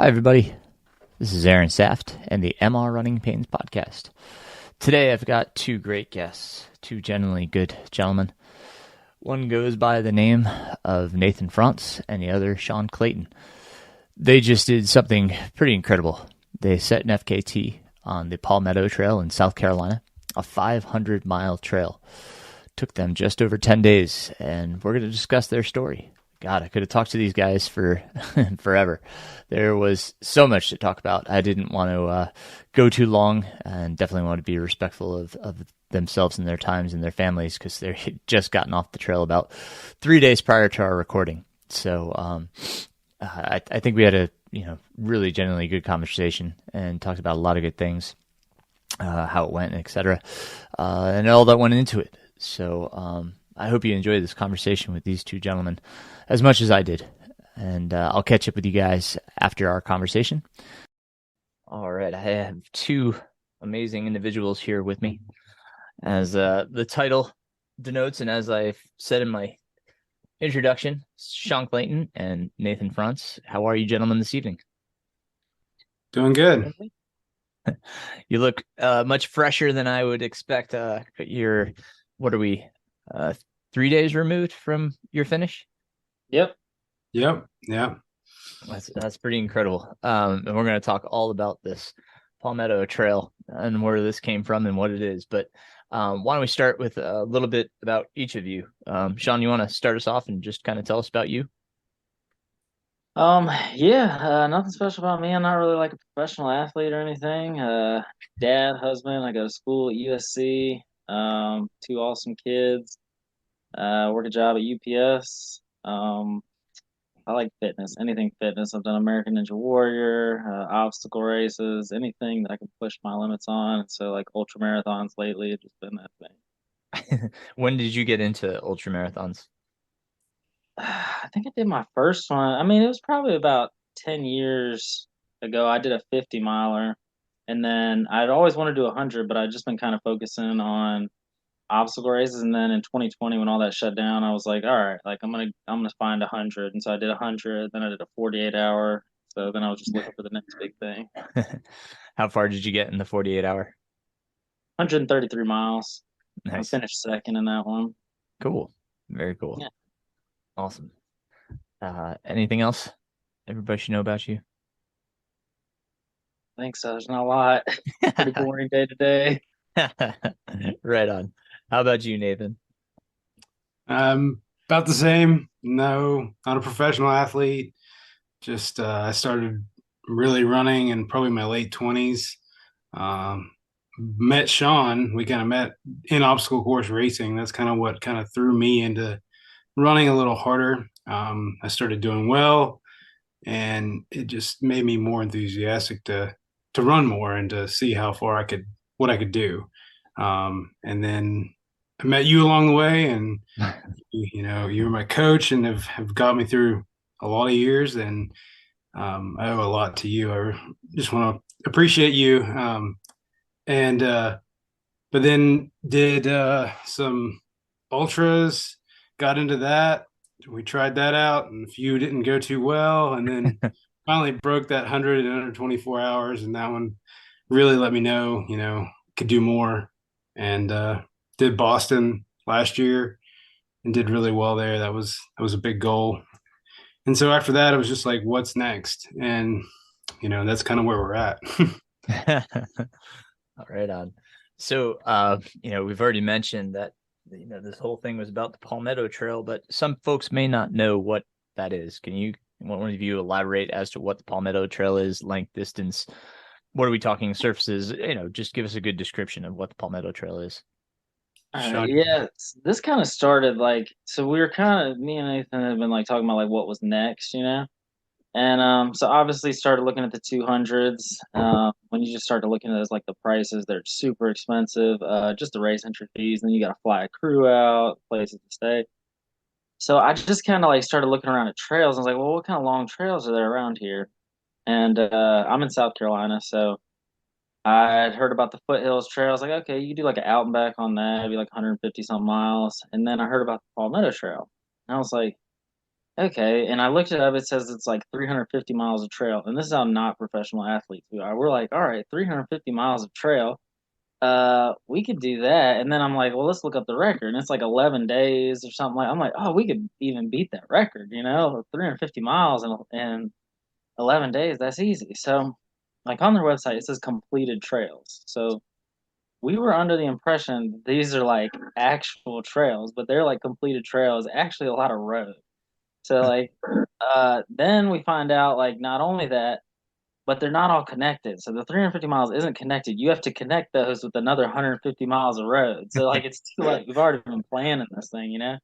Hi, everybody. This is Aaron Saft and the MR Runningpains podcast. Today, I've got two great guests, two genuinely good gentlemen. One goes by the name of Nathan Frantz and the other Sean Clayton. They just did something pretty incredible. They set an FKT on the Palmetto Trail in South Carolina, a 500-mile trail. Took them just over 10 days, and we're going to discuss their story. God, I could have talked to these guys for forever. There was so much to talk about. I didn't want to go too long, and definitely want to be respectful of themselves and their times and their families, because they had just gotten off the trail about 3 days prior to our recording. So I think we had a really genuinely good conversation and talked about a lot of good things, how it went, etc., and all that went into it. So I hope you enjoyed this conversation with these two gentlemen as much as I did. And I'll catch up with you guys after our conversation. All right. I have two amazing individuals here with me. As the title denotes, and as I said in my introduction, Sean Clayton and Nathan Frantz. How are you gentlemen this evening? Doing good. You look much fresher than I would expect. What are we, 3 days removed from your finish? Yep. That's pretty incredible. And we're going to talk all about this Palmetto Trail and where this came from and what it is. But why don't we start with a little bit about each of you? Sean, you want to start us off and just kind of tell us about you? Nothing special about me. I'm not really like a professional athlete or anything. Dad, husband, I go to school at USC. Two awesome kids. Work a job at UPS. I like fitness, anything fitness. I've done American Ninja Warrior, obstacle races, anything that I can push my limits on. So like ultra marathons lately, it's just been that thing. When did you get into ultra marathons? I think I did my first one. I mean, it was probably about 10 years ago. I did a 50 miler, and then I'd always wanted to do 100, but I'd just been kind of focusing on obstacle races. And then in 2020, when all that shut down, I was like, all right, like I'm gonna find 100. And so I did 100. Then I did a 48 hour. So then I was just looking for the next big thing. How far did you get in the 48 hour? 133 miles. Nice. I finished second in that one. Cool. Very cool. Yeah. Awesome. Anything else everybody should know about you? I think so. There's not a lot. Pretty boring day to day. Right on. How about you, Nathan? About the same. No, not a professional athlete. Just I started really running in probably my late 20s. Met Sean. We kind of met in obstacle course racing. That's kind of what kind of threw me into running a little harder. I started doing well, and it just made me more enthusiastic to run more and to see how far what I could do. And then I met you along the way, and you were my coach and have got me through a lot of years, and I owe a lot to you. I just want to appreciate you. And but then did some ultras, got into that. We tried that out, and a few didn't go too well, and then finally broke that 100 in under 24 hours, and that one really let me know, could do more. And did Boston last year and did really well there. That was a big goal. And so after that, it was just like, what's next? And that's kind of where we're at. All right on. So we've already mentioned that this whole thing was about the Palmetto Trail, but some folks may not know what that is. Can one of you elaborate as to what the Palmetto Trail is, length, distance? What are we talking, surfaces? Just give us a good description of what the Palmetto Trail is. This kind of started so we were me and Nathan had been like talking about like what was next, and so obviously started looking at the 200s. When you just started looking at those, like the prices, they're super expensive. Just the race entry fees, and then you got to fly a crew out, places to stay. So I just kind of like started looking around at trails. I was like, well, what kind of long trails are there around here? And I'm in South Carolina, so I had heard about the Foothills Trail. I was like, okay, you could do like an out and back on that, it'd be like 150 something miles. And then I heard about the Palmetto Trail. And I was like, okay. And I looked it up. It says it's like 350 miles of trail. And this is how not professional athletes we are. We're like, all right, 350 miles of trail. We could do that. And then I'm like, well, let's look up the record. And it's like 11 days or something like. I'm like, oh, we could even beat that record, 350 miles in 11 days. That's easy. So, like on their website, it says completed trails. So we were under the impression these are like actual trails, but they're like completed trails, actually a lot of road. So like then we find out like not only that, but they're not all connected. So the 350 miles isn't connected. You have to connect those with another 150 miles of road. So like it's too late. We've already been planning this thing. And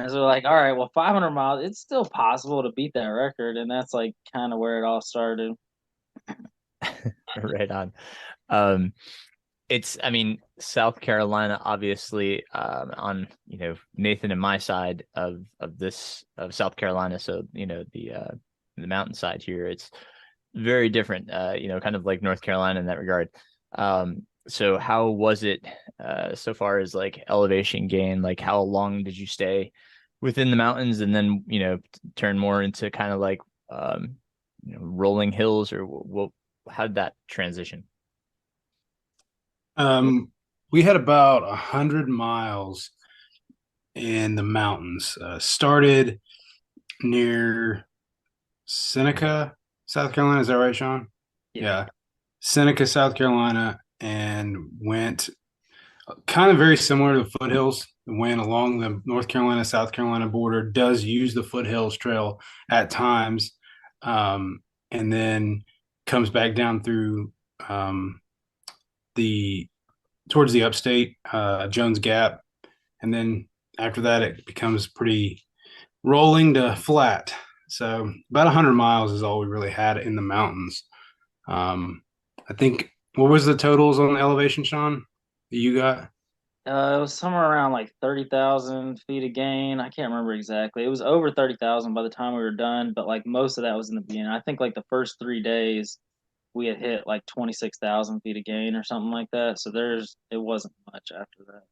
so we're like, all right, well 500 miles, it's still possible to beat that record, and that's like kind of where it all started. Right on. I mean, South Carolina, obviously, on, Nathan and my side of South Carolina. So, the mountainside here, it's very different, kind of like North Carolina in that regard. So how was it, so far as like elevation gain? Like how long did you stay within the mountains and then, turn more into kind of like, rolling hills, or how did that transition? We had about 100 miles in the mountains. Started near Seneca, South Carolina. Is that right, Sean? Yeah. Seneca, South Carolina, and went kind of very similar to the foothills. Went along the North Carolina, South Carolina border, does use the foothills trail at times, and then comes back down through the towards the upstate, Jones Gap, and then after that it becomes pretty rolling to flat. So about 100 miles is all we really had in the mountains. I think, what was the totals on the elevation, Sean, that you got? It was somewhere around like 30,000 feet of gain. I can't remember exactly. It was over 30,000 by the time we were done, but like most of that was in the beginning. I think like the first 3 days we had hit like 26,000 feet of gain or something like that. So it wasn't much after that.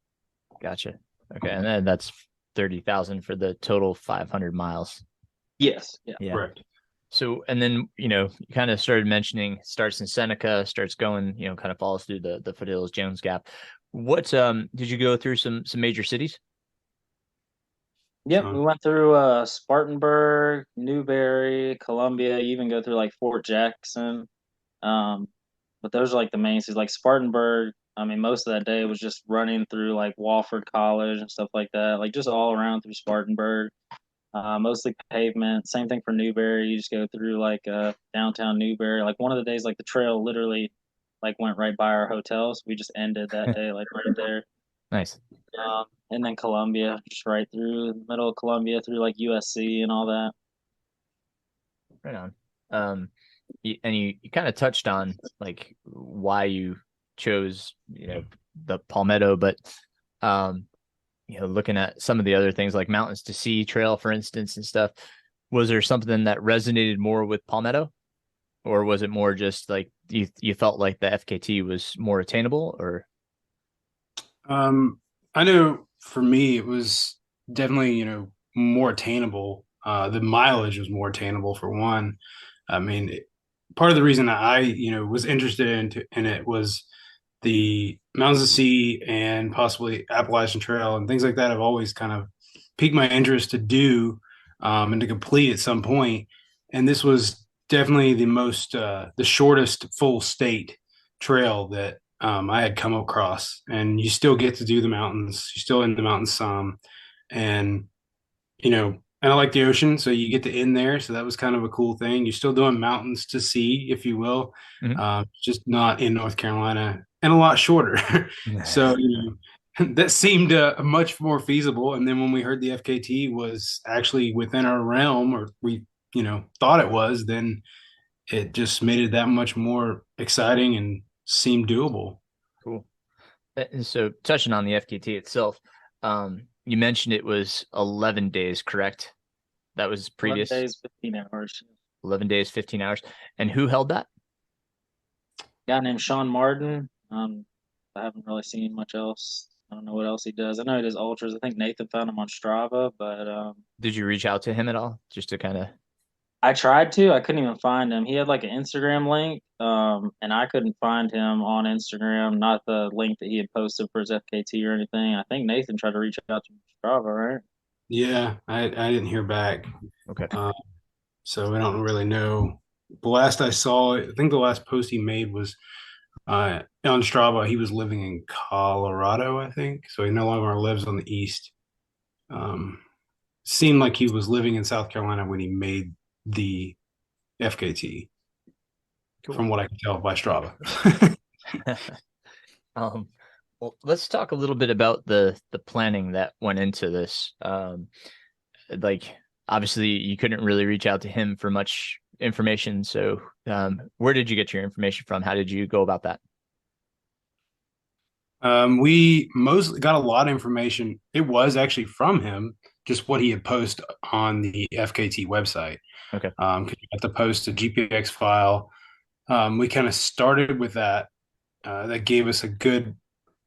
Gotcha. Okay. And then that's 30,000 for the total 500 miles. Yes. Yeah. Yeah. Correct. So, and then, you kind of started mentioning starts in Seneca, starts going, kind of follows through the foothills, Jones Gap. What, did you go through some major cities? Yep, we went through Spartanburg, Newberry, Columbia. You even go through like Fort Jackson. Um, but those are like the main cities. Like Spartanburg, I mean, most of that day was just running through like Wofford College and stuff like that. Like just all around through Spartanburg. Mostly pavement. Same thing for Newberry. You just go through like downtown Newberry. Like one of the days, like the trail literally like went right by our hotels. We just ended that day like right there. Nice. And then Columbia, just right through the middle of Columbia, through like USC and all that. Right on. And you kind of touched on like why you chose, the Palmetto, but looking at some of the other things like Mountains to Sea Trail, for instance, and stuff, was there something that resonated more with Palmetto, or was it more just like you felt like the FKT was more attainable, or? I know for me it was definitely, more attainable. The mileage was more attainable for one. I mean, part of the reason I, was interested in it was the Mountains to Sea and possibly Appalachian Trail and things like that have always kind of piqued my interest to do, and to complete at some point. And this was definitely the shortest full state trail that I had come across. And you still get to do the mountains. You're still in the mountains some, and and I like the ocean, so you get to end there. So that was kind of a cool thing. You're still doing Mountains to Sea, if you will, just not in North Carolina and a lot shorter. So that seemed much more feasible. And then when we heard the FKT was actually within our realm, or we thought it was, then it just made it that much more exciting and seemed doable. Cool. And so touching on the FKT itself, you mentioned it was 11 days, correct? That was previous. 11 days, 15 hours. 11 days, 15 hours. And who held that? A guy named Sean Martin. I haven't really seen much else. I don't know what else he does. I know he does ultras. I think Nathan found him on Strava, but Did you reach out to him at all, just to kind of? I tried to. I couldn't even find him. He had like an Instagram link, and I couldn't find him on Instagram. Not the link that he had posted for his FKT or anything. I think Nathan tried to reach out to Strava, right? Yeah, I didn't hear back. Okay. So I don't really know. The last I saw, I think the last post he made was on Strava. He was living in Colorado, I think. So he no longer lives on the east. Um, Seemed like he was living in South Carolina when he made the FKT, Cool. from what I can tell by Strava. Well, let's talk a little bit about the planning that went into this. Like, obviously, you couldn't really reach out to him for much information. So, where did you get your information from? How did you go about that? We mostly got a lot of information. It was actually from him, just what he had posted on the FKT website. Okay. Because you got to post a GPX file. We kind of started with that. That gave us a good,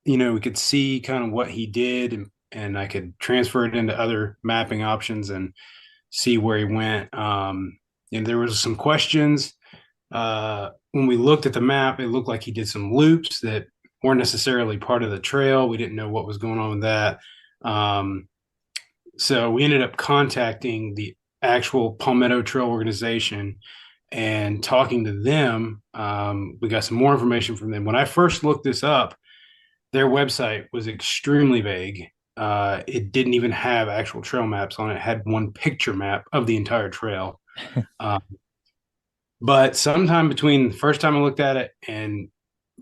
we could see kind of what he did, and I could transfer it into other mapping options and see where he went. And there was some questions. When we looked at the map, it looked like he did some loops that weren't necessarily part of the trail. We didn't know what was going on with that. So we ended up contacting the actual Palmetto Trail organization and talking to them. We got some more information from them. When I first looked this up, their website was extremely vague. It didn't even have actual trail maps on it. It had one picture map of the entire trail. But sometime between the first time I looked at it and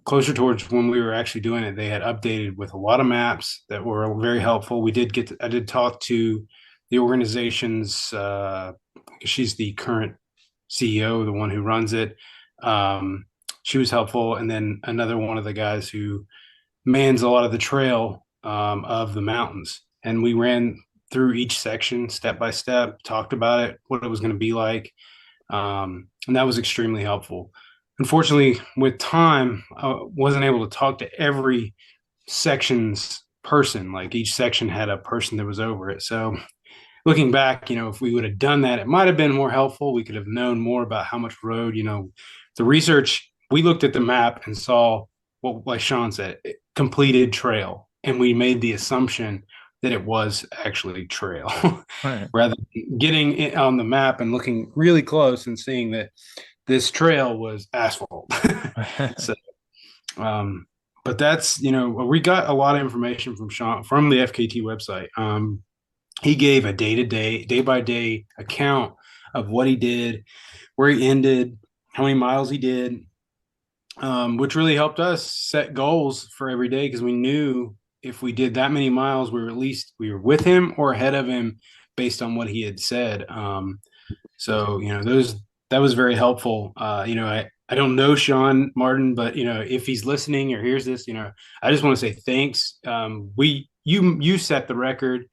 closer towards when we were actually doing it, they had updated with a lot of maps that were very helpful. I did talk to the organization's, she's the current CEO, the one who runs it. She was helpful. And then another one of the guys who mans a lot of the trail of the mountains. And we ran through each section step by step, talked about it, what it was going to be like. And that was extremely helpful. Unfortunately, with time, I wasn't able to talk to every section's person. Like each section had a person that was over it. So looking back, if we would have done that, it might have been more helpful. We could have known more about how much road, the research. We looked at the map and saw what, like Sean said, completed trail. And we made the assumption that it was actually trail Right. rather than getting it on the map and looking really close and seeing that this trail was asphalt. So, but that's, we got a lot of information from Sean from the FKT website. He gave a day by day account of what he did, where he ended, how many miles he did, which really helped us set goals for every day, because we knew if we did that many miles, we were with him or ahead of him based on what he had said. So that was very helpful. I don't know Sean Martin, but if he's listening or hears this, I just want to say thanks. You set the record,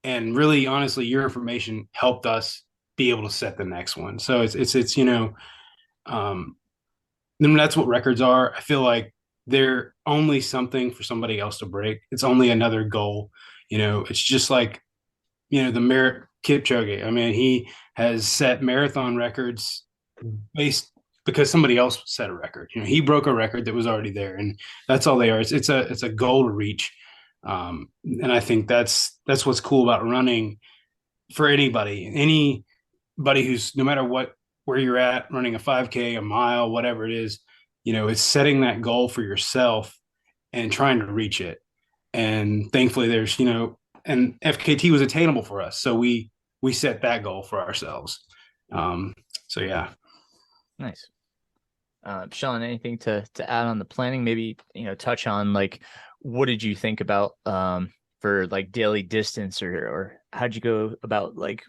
and really honestly, your information helped us be able to set the next one. So it's that's what records are. I feel like they're only something for somebody else to break. It's only another goal. It's just like, the Merritt Kipchoge. I mean, he has set marathon records based because somebody else set a record. He broke a record that was already there, and that's all they are. It's a goal to reach. And I think that's what's cool about running for anybody who's, no matter where you're at, running a 5K, a mile, whatever it is, it's setting that goal for yourself and trying to reach it. And thankfully there's, and FKT was attainable for us. So we set that goal for ourselves. So yeah. Nice. Sean, anything to add on the planning? Maybe, touch on like, what did you think about for like daily distance, or how'd you go about like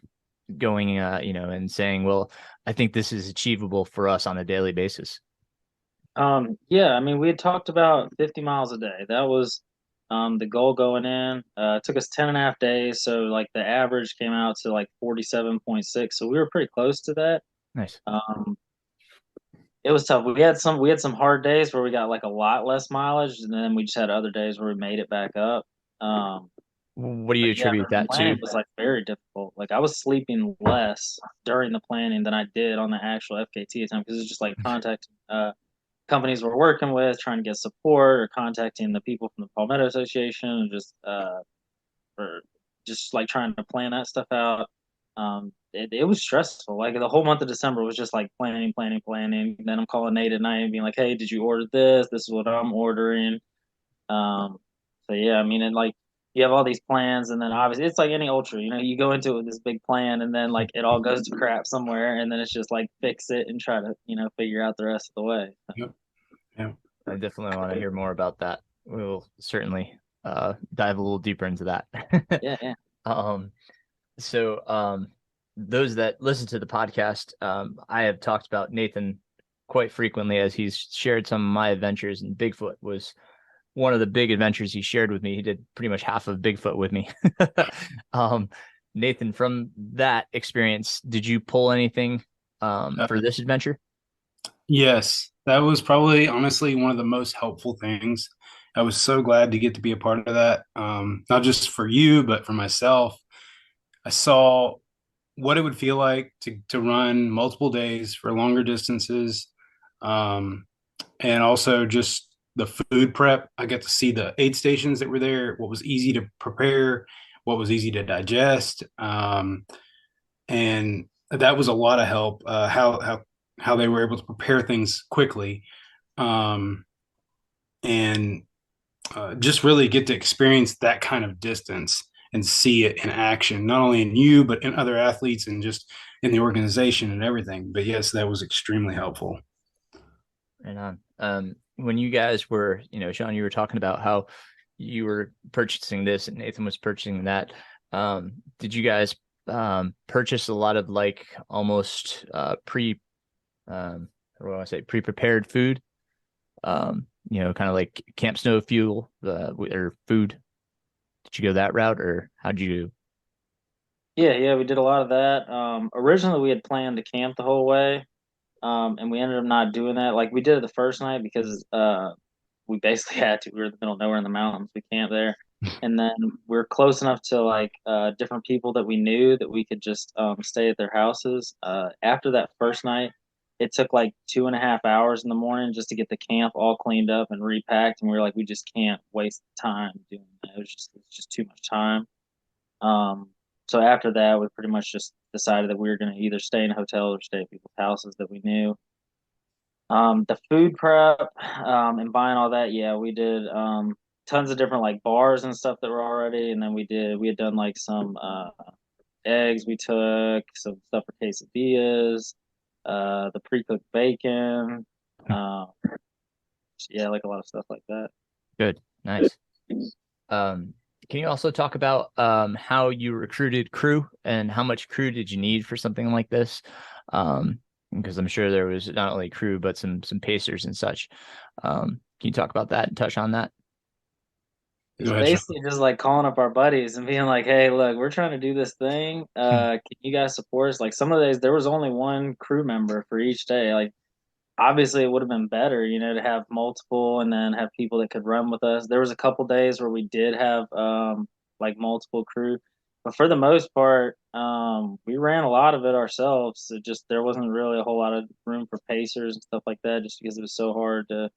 going, and saying, well, I think this is achievable for us on a daily basis? Yeah, I mean, we had talked about 50 miles a day. That was the goal going in. It took us 10 and a half days. So like the average came out to like 47.6. So we were pretty close to that. Nice. It was tough. We had some hard days where we got like a lot less mileage, and then we just had other days where we made it back up. What do you Yeah, attribute the that to? planning was like very difficult. Like I was sleeping less during the planning than I did on the actual FKT time because it's just like contacting companies we're working with, trying to get support, or contacting the people from the Palmetto Association, and just or just like trying to plan that stuff out. It was stressful. Like the whole month of December was just like planning, planning, planning. And then I'm calling Nate at night and being like, "Hey, did you order this? This is what I'm ordering." Um, so yeah, I mean, and like you have all these plans, and then obviously it's like any ultra, you go into it with this big plan, and then like it all goes to crap somewhere, and then it's just like fix it and try to figure out the rest of the way. Yep. Yeah. I definitely want to hear more about that. We'll certainly dive a little deeper into that. Yeah, yeah. Um, so those that listen to the podcast, I have talked about Nathan quite frequently as he's shared some of my adventures, and Bigfoot was one of the big adventures he shared with me. He did pretty much half of Bigfoot with me. Nathan, from that experience, did you pull anything for this adventure? Yes, that was probably honestly one of the most helpful things. I was so glad to get to be a part of that. Not just for you, but for myself. I saw what it would feel like to run multiple days for longer distances. And also just the food prep. I got to see the aid stations that were there, what was easy to prepare, what was easy to digest. And that was a lot of help. How they were able to prepare things quickly, um, and just really get to experience that kind of distance and see it in action, not only in you but in other athletes and just in the organization and everything. But yes, that was extremely helpful. And when you guys were, Sean, you were talking about how you were purchasing this and Nathan was purchasing that. Did you guys purchase a lot of like almost pre-prepared food? Kind of like Camp Snow fuel or food. Did you go that route, or how'd you? Yeah, we did a lot of that. Originally, we had planned to camp the whole way, and we ended up not doing that. Like we did it the first night because we basically had to. We were in the middle of nowhere in the mountains. We camped there, and then we are close enough to like different people that we knew that we could just stay at their houses. After that first night, it took like 2.5 hours in the morning just to get the camp all cleaned up and repacked, and we were like, we just can't waste time doing that. It's just too much time. So after that, we pretty much just decided that we were going to either stay in hotels or stay at people's houses that we knew. The food prep and buying all that, yeah, we did tons of different like bars and stuff that were already, and then we had done like some eggs. We took some stuff for quesadillas, the pre-cooked bacon, uh, yeah, like a lot of stuff like that. Good, nice. Can you also talk about how you recruited crew and how much crew did you need for something like this? Because I'm sure there was not only crew but some pacers and such. Can you talk about that and touch on that? It's basically just like calling up our buddies and being like, "Hey, look, we're trying to do this thing. Can you guys support us?" Like some of the days there was only one crew member for each day. Like obviously it would have been better, to have multiple and then have people that could run with us. There was a couple days where we did have like multiple crew, but for the most part, we ran a lot of it ourselves. It just there wasn't really a whole lot of room for pacers and stuff like that, just because it was so hard to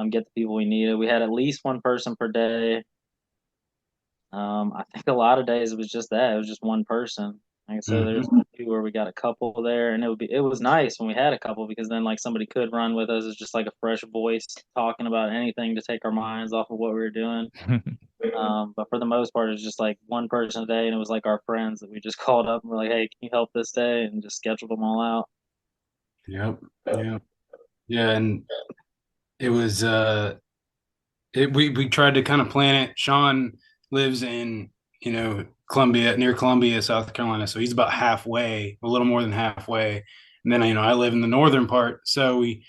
get the people we needed. We had at least one person per day. I think a lot of days it was just that. It was just one person. Like I said, there's a few where we got a couple there, and it was nice when we had a couple because then like somebody could run with us. It's just like a fresh voice talking about anything to take our minds off of what we were doing. But for the most part, it was just like one person a day, and it was like our friends that we just called up and were like, "Hey, can you help this day?" and just scheduled them all out. Yep. Yeah. And it was we tried to kind of plan it. Sean lives in near Columbia, South Carolina, so he's about halfway, a little more than halfway. And then I live in the northern part, so we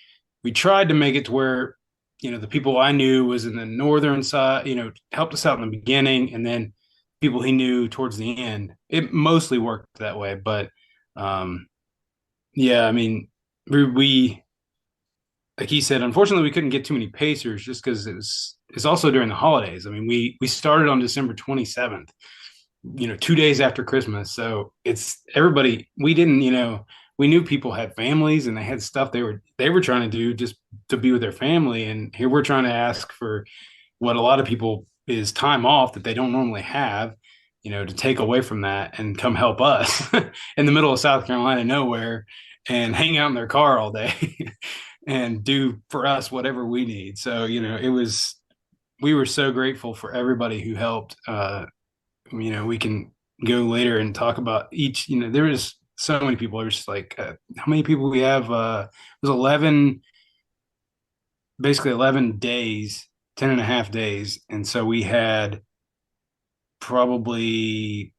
tried to make it to where the people I knew was in the northern side, helped us out in the beginning, and then people he knew towards the end. It mostly worked that way, but yeah, I mean, we like he said, unfortunately, we couldn't get too many pacers just because it's also during the holidays. I mean, we started on December 27th, 2 days after Christmas. So it's everybody. We didn't, we knew people had families and they had stuff they were trying to do just to be with their family. And here we're trying to ask for what a lot of people is time off that they don't normally have, to take away from that and come help us in the middle of South Carolina, nowhere, and hang out in their car all day and do for us whatever we need. So, we were so grateful for everybody who helped. We can go later and talk about each, there was so many people. There's just like, how many people we have? It was 11, basically 11 days, 10 and a half days. And so we had probably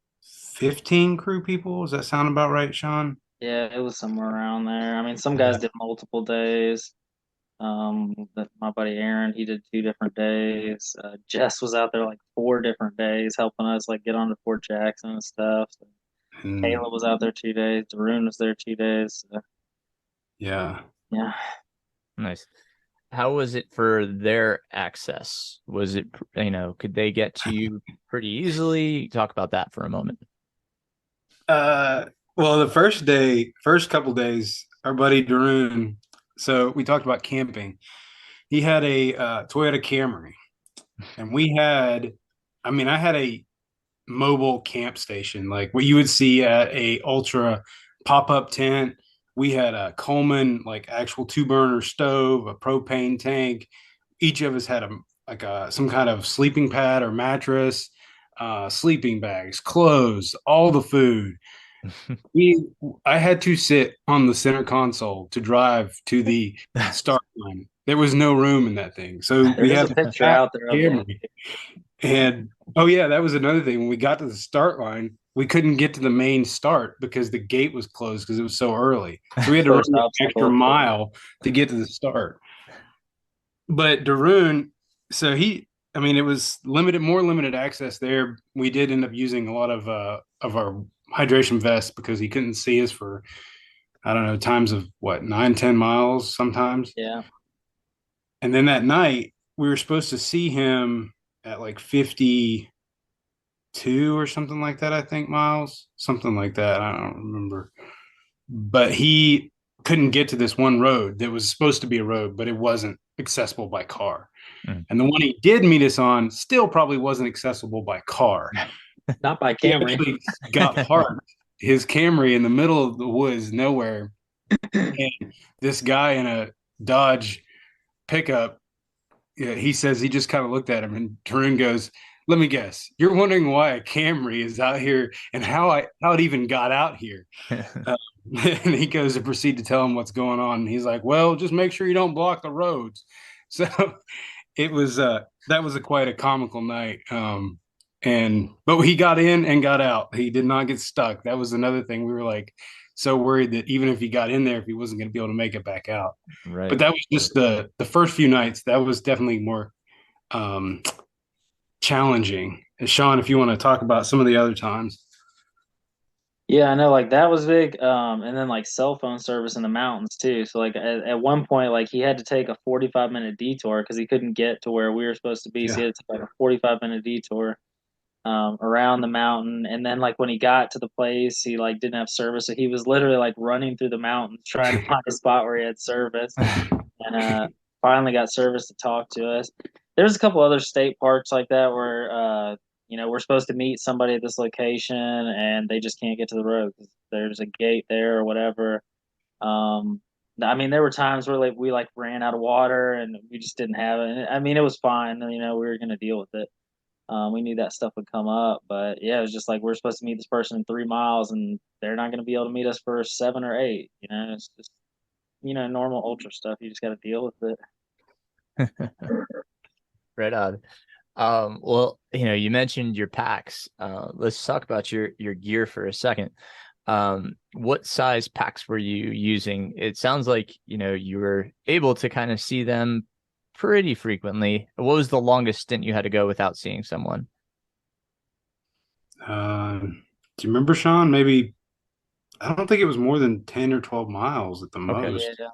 15 crew people. Does that sound about right, Sean? Yeah, it was somewhere around there. I mean, some guys Yeah. did multiple days. My buddy Aaron, he did 2 different days. Jess was out there like 4 different days helping us like get onto Fort Jackson and stuff. So And Kayla was out there 2 days. Darun was there 2 days. So, yeah. yeah. Nice. How was it for their access? Was it, could they get to you pretty easily? Talk about that for a moment. Well, the first couple days, our buddy Darun, so we talked about camping. He had a Toyota Camry, and I had a mobile camp station, like what you would see at a ultra pop-up tent. We had a Coleman, like actual 2-burner stove, a propane tank. Each of us had some kind of sleeping pad or mattress, sleeping bags, clothes, all the food. I had to sit on the center console to drive to the start line. There was no room in that thing, so There we is had a to picture tap out there of Camry. it. And oh yeah, that was another thing. When we got to the start line, we couldn't get to the main start because the gate was closed because it was so early. So we had to run First an extra obstacle. mile to get to the start. But Darun, so it was more limited access there. We did end up using a lot of our hydration vests because he couldn't see us for, I don't know, times of what, 9, 10 miles sometimes. Yeah. And then that night we were supposed to see him at like 52 or something like that, I think, miles, something like that. I don't remember. But he couldn't get to this one road that was supposed to be a road, but it wasn't accessible by car. Mm. And the one he did meet us on still probably wasn't accessible by car. Not by He Camry. actually got parked his Camry in the middle of the woods, nowhere. And this guy in a Dodge pickup, he says he just kind of looked at him, and Tarun goes, "Let me guess, you're wondering why a Camry is out here and how it even got out here." And he goes to proceed to tell him what's going on. And he's like, "Well, just make sure you don't block the roads." So it was that was quite a comical night. But he got in and got out. He did not get stuck. That was another thing. We were like so worried that even if he got in there, if he wasn't going to be able to make it back out. Right. But that was just the first few nights. That was definitely more challenging. And Sean, if you want to talk about some of the other times. Yeah, I know, like that was big. And then like cell phone service in the mountains too. So like at one point, like he had to take a 45-minute detour because he couldn't get to where we were supposed to be. So he had to take like a 45-minute detour around the mountain. And then like when he got to the place, he like didn't have service. So he was literally like running through the mountains trying to find a spot where he had service. And finally got service to talk to us. There's a couple other state parks like that where we're supposed to meet somebody at this location and they just can't get to the road because there's a gate there or whatever. I mean, there were times where like we like ran out of water and we just didn't have it. And, I mean, it was fine. We were going to deal with it. We knew that stuff would come up, but yeah, it was just like we're supposed to meet this person in 3 miles and they're not going to be able to meet us for 7 or 8. It's just normal ultra stuff. You just got to deal with it. Right on. Well, you mentioned your packs. Let's talk about your gear for a second. What size packs were you using? It sounds like, you were able to kind of see them pretty frequently. What was the longest stint you had to go without seeing someone? Do you remember, Sean? Maybe, I don't think it was more than 10 or 12 miles at the most. Yeah,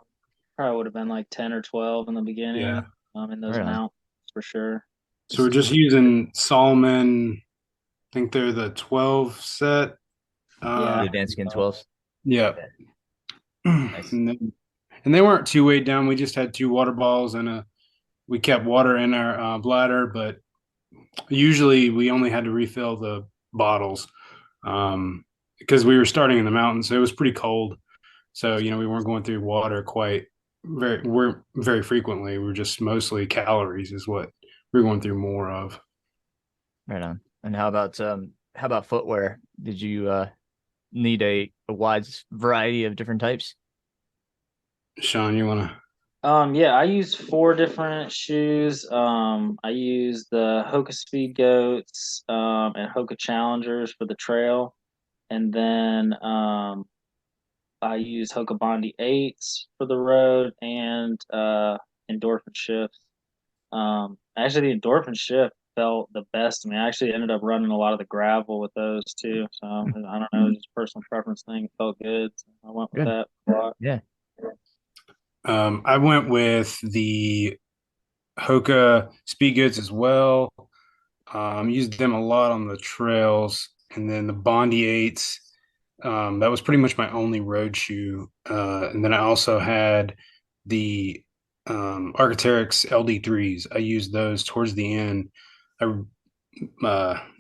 probably would have been like 10 or 12 in the beginning. Yeah. In those Right on. mountains, for sure. So we're just using Solomon. I think they're the 12 set. Yeah. The advanced skin 12s. Yeah. Nice. And they weren't too weighed down. We just had 2 water balls and we kept water in our bladder, but usually we only had to refill the bottles because we were starting in the mountains, so it was pretty cold. So we weren't going through water very frequently. We're just mostly calories is what we're going through more of. Right on. And how about footwear? Did you need a wide variety of different types? Sean, you want to? Yeah, I used 4 different shoes. I used the Hoka Speed Goats and Hoka Challengers for the trail, and then I used Hoka Bondi 8s for the road and Endorphin Shifts. Actually, the Endorphin Shift felt the best to me. I actually ended up running a lot of the gravel with those too. So I don't know, just a personal preference thing. It felt good. So I went with that a lot. Yeah. I went with the Hoka Speed Goods as well. Used them a lot on the trails, and then the Bondi 8s. That was pretty much my only road shoe. And then I also had the Arc'teryx LD3s. I used those towards the end. I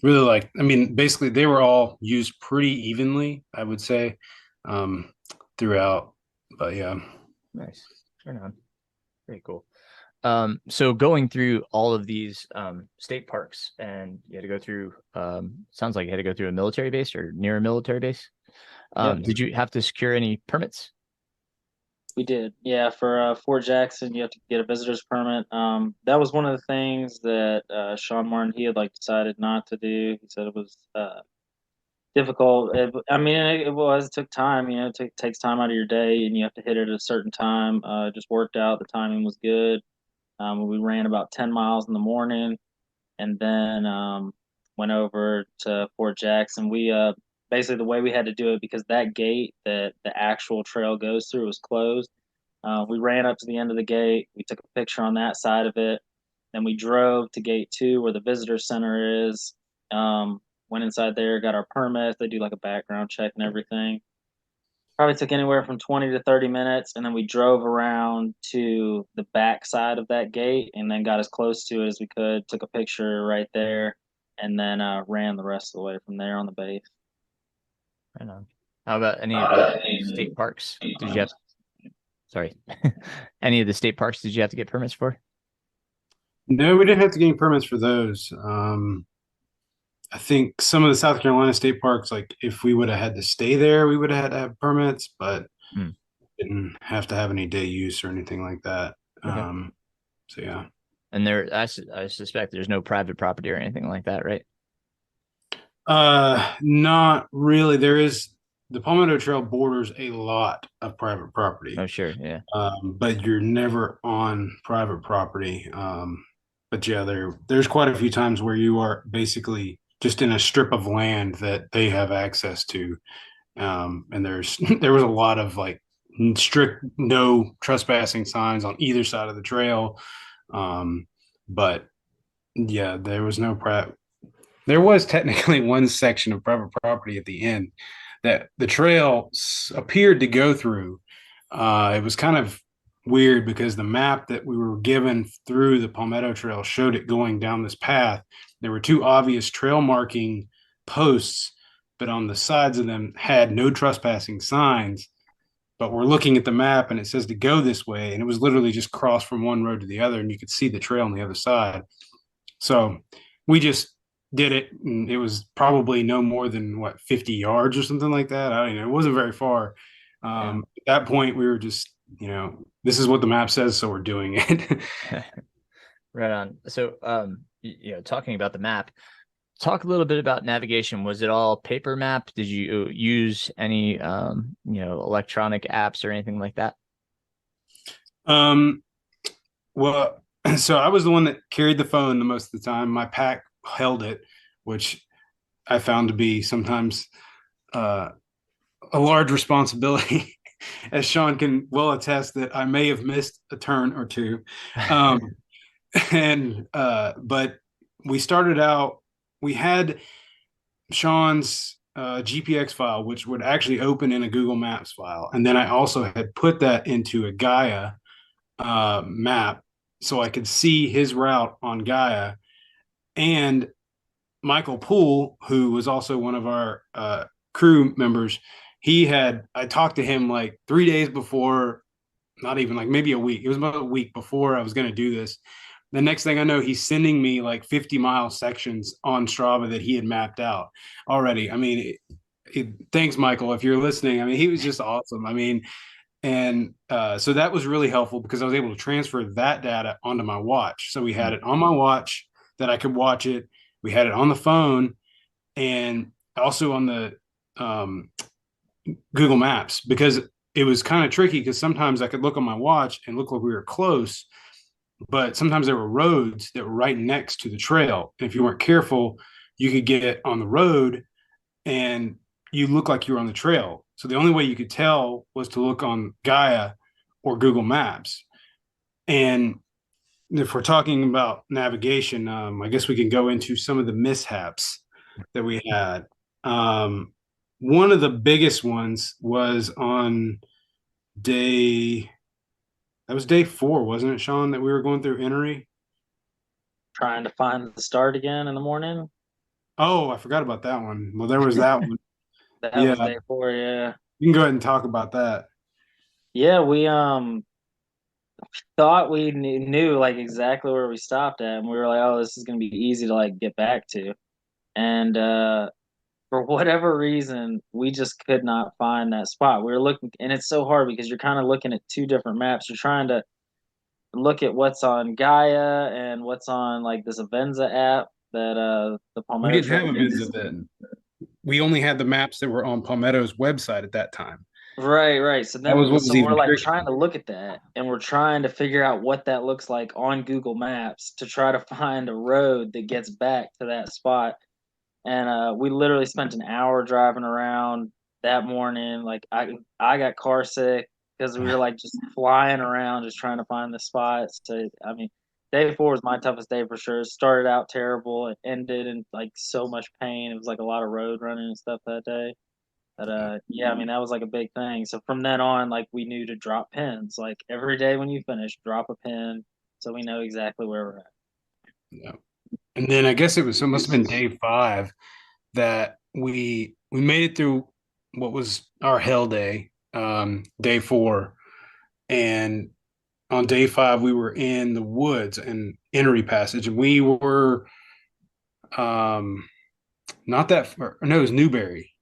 really like. I mean, basically, they were all used pretty evenly, I would say, throughout. But yeah. Nice. Turn on. Very cool. So going through all of these state parks, and you had to go through sounds like you had to go through a military base or near a military base. Did you have to secure any permits? We did. Yeah, for Fort Jackson, you have to get a visitor's permit. That was one of the things that Sean Martin, he had decided not to do. He said it was difficult. It took time. It takes time out of your day, and you have to hit it at a certain time. It just worked out. The timing was good. We ran about 10 miles in the morning, and then went over to Fort Jackson. We basically, the way we had to do it, because that gate that the actual trail goes through was closed. We ran up to the end of the gate. We took a picture on that side of it. Then we drove to gate 2 where the visitor center is. Went inside there, got our permits. They do a background check and everything. Probably took anywhere from 20 to 30 minutes. And then we drove around to the back side of that gate and then got as close to it as we could. Took a picture right there and then ran the rest of the way from there on the base. Right on. How about any of the state parks? Did you have? Sorry, any of the state parks did you have to get permits for? No, we didn't have to get any permits for those. I think some of the South Carolina state parks, if we would have had to stay there, we would have had to have permits, but didn't have to have any day use or anything like that. Okay. So yeah. And I suspect there's no private property or anything like that, right? Not really. There is. The Palmetto Trail borders a lot of private property. Oh, sure, yeah. But you're never on private property. But yeah, there's quite a few times where you are basically just in a strip of land that they have access to. And there was a lot of strict no trespassing signs on either side of the trail. But yeah, there was no there was technically one section of private property at the end that the trail appeared to go through. It was kind of weird because the map that we were given through the Palmetto Trail showed it going down this path. There were 2 obvious trail marking posts, but on the sides of them had no trespassing signs. But we're looking at the map and it says to go this way. And it was literally just cross from one road to the other and you could see the trail on the other side. So we just did it, and it was probably no more than 50 yards or something like that. I don't know. It wasn't very far. At that point, we were just, this is what the map says, so we're doing it. Right on. So, talking about the map, talk a little bit about navigation. Was it all paper map? Did you use any, electronic apps or anything like that? Well, so I was the one that carried the phone the most of the time. My pack held it, which I found to be sometimes a large responsibility, as Sean can well attest that I may have missed a turn or two. And but we started out. We had Sean's GPX file, which would actually open in a Google Maps file, and then I also had put that into a Gaia map so I could see his route on Gaia. And Michael Poole, who was also one of our crew members, I talked to him like 3 days before, not even like maybe a week. It was about a week before I was going to do this. The next thing I know, he's sending me like 50-mile sections on Strava that he had mapped out already. I mean, thanks, Michael, if you're listening. I mean, he was just awesome. I mean, and so that was really helpful because I was able to transfer that data onto my watch. So we had it on my watch that I could watch it. We had it on the phone and also on the Google Maps because it was kind of tricky because sometimes I could look on my watch and look like we were close, but sometimes there were roads that were right next to the trail. And if you weren't careful, you could get on the road and you look like you were on the trail. So the only way you could tell was to look on Gaia or Google Maps. And if we're talking about navigation, I guess we can go into some of the mishaps that we had. One of the biggest ones was on that was day 4, wasn't it, Sean, that we were going through Enoree? Trying to find the start again in the morning. Oh, I forgot about that one. Well, there was that one. That was Yeah, day 4, yeah. you can go ahead and talk about that. Yeah, we thought we knew like exactly where we stopped at, and we were like, oh, this is gonna be easy to like get back to. And for whatever reason, we just could not find that spot. We were looking, and it's so hard because you're kind of looking at two different maps. You're trying to look at what's on Gaia and what's on like this Avenza app that the We Palmetto didn't have Trail a uses. Avenza then. We only had the maps that were on Palmetto's website at that time. Right, right. So That was then, what was so we're even like tricky. trying to look at that, and we're trying to figure out what that looks like on Google Maps to try to find a road that gets back to that spot. And we literally spent an hour driving around that morning. Like I got car sick because we were like just flying around, just trying to find the spots. To I mean, day 4 was my toughest day for sure. It started out terrible. It ended in like so much pain. It was like a lot of road running and stuff that day. But yeah, I mean that was like a big thing. So from then on, like we knew to drop pins. Like every day when you finish, drop a pin so we know exactly where we're at. Yeah. And then I guess it must have been day 5 that we made it through what was our hell day, day 4, and on day 5 we were in the woods and Enoree Passage, and we were not that far. No, it was Newberry,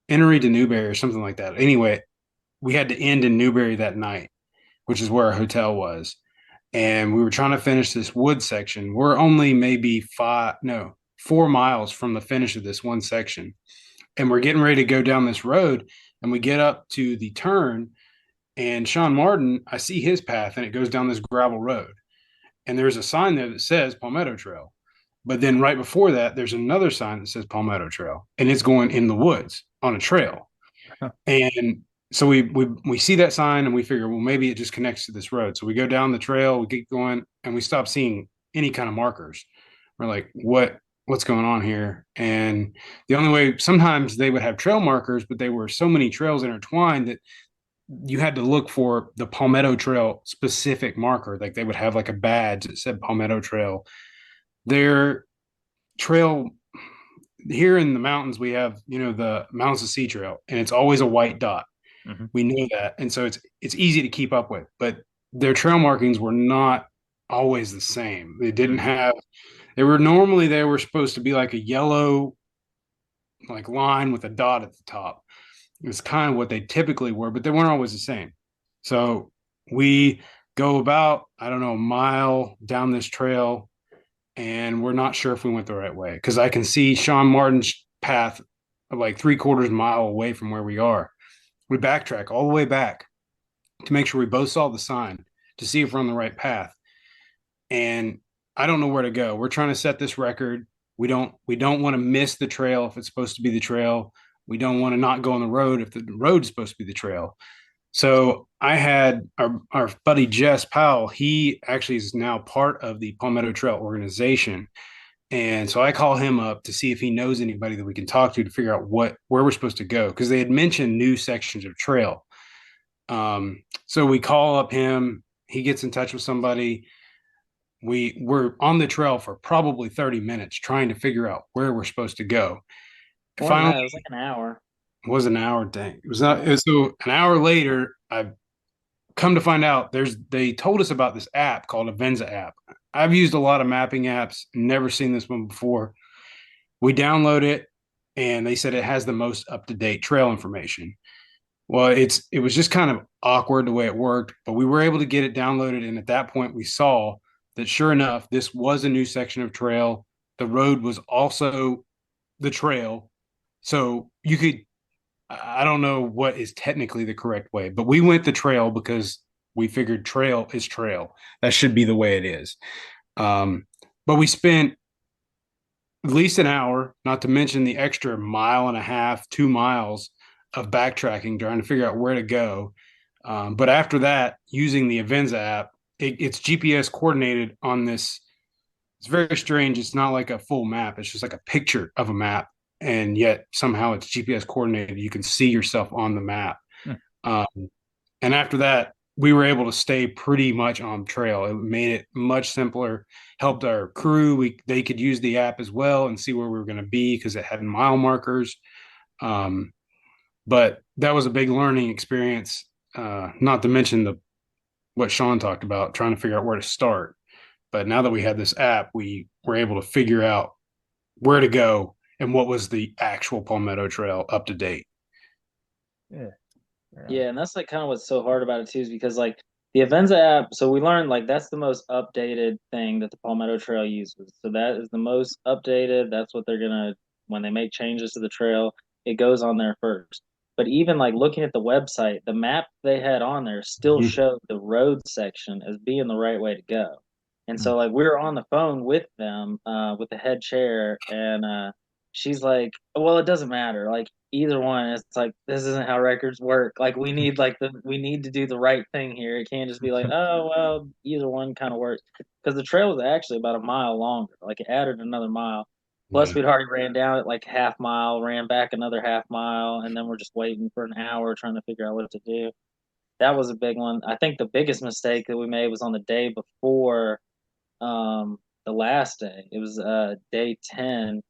Enoree to Newberry or something like that. Anyway, we had to end in Newberry that night, which is where our hotel was, and we were trying to finish this wood section. We're only maybe 4 miles from the finish of this one section, and we're getting ready to go down this road, and we get up to the turn, and Sean Martin, I see his path, and it goes down this gravel road, and there's a sign there that says Palmetto Trail, but then right before that there's another sign that says Palmetto Trail, and it's going in the woods on a trail. And so we see that sign and we figure, well, maybe it just connects to this road. So we go down the trail, we keep going, and we stop seeing any kind of markers. We're like, what's going on here? And the only way, sometimes they would have trail markers, but they were so many trails intertwined that you had to look for the Palmetto Trail specific marker. Like they would have like a badge that said Palmetto Trail. Their trail here in the mountains, we have, the Mountains to Sea Trail, and it's always a white dot. Mm-hmm. We know that, and so it's easy to keep up with. But their trail markings were not always the same. They didn't have. They were supposed to be like a yellow like line with a dot at the top. It's kind of what they typically were, but they weren't always the same. So we go about, I don't know, a mile down this trail, and we're not sure if we went the right way because I can see Sean Martin's path of like 3/4 mile away from where we are. We backtrack all the way back to make sure we both saw the sign to see if we're on the right path. And I don't know where to go. We're trying to set this record. We don't want to miss the trail if it's supposed to be the trail. We don't want to not go on the road if the road is supposed to be the trail. So I had our buddy Jess Powell. He actually is now part of the Palmetto Trail organization. And so I call him up to see if he knows anybody that we can talk to figure out where we're supposed to go. Because they had mentioned new sections of trail. So we call up him. He gets in touch with somebody. We were on the trail for probably 30 minutes trying to figure out where we're supposed to go. More than Finally, that, it was like an hour. it was an hour. Dang, it was not. It was, so an hour later, I come to find out they told us about this app called Avenza app. I've used a lot of mapping apps, never seen this one before. We download it, and they said it has the most up to date trail information. Well, it was just kind of awkward the way it worked, but we were able to get it downloaded, and at that point, we saw that sure enough, this was a new section of trail. The road was also the trail, so you could. I don't know what is technically the correct way, but we went the trail because we figured trail is trail. That should be the way it is. But we spent at least an hour, not to mention the extra mile and a half, 2 miles of backtracking, trying to figure out where to go. But after that, using the Avenza app, it's GPS coordinated on this. It's very strange. It's not like a full map. It's just like a picture of a map, and yet somehow it's GPS coordinated. You can see yourself on the map. Um, and after that, we were able to stay pretty much on trail. It made it much simpler, helped our crew. They could use the app as well and see where we were going to be because it had mile markers. But that was a big learning experience. Not to mention what Sean talked about, trying to figure out where to start. But now that we had this app, we were able to figure out where to go and what was the actual Palmetto Trail up to date. Yeah. Yeah, and that's like kind of what's so hard about it too, is because like the Avenza app, so we learned like that's the most updated thing that the Palmetto Trail uses. So that is the most updated. That's what they're gonna when they make changes to the trail, it goes on there first. But even like looking at the website, the map they had on there still showed the road section as being the right way to go. And so like we were on the phone with them, with the head chair, and she's like, well, it doesn't matter. Like either one, it's like this isn't how records work. Like we need to do the right thing here. It can't just be like, oh well, either one kind of works. Because the trail was actually about a mile longer. Like it added another mile. Plus we'd already ran down it like half mile, ran back another half mile, and then we're just waiting for an hour trying to figure out what to do. That was a big one. I think the biggest mistake that we made was on the day before the last day. It was day 10.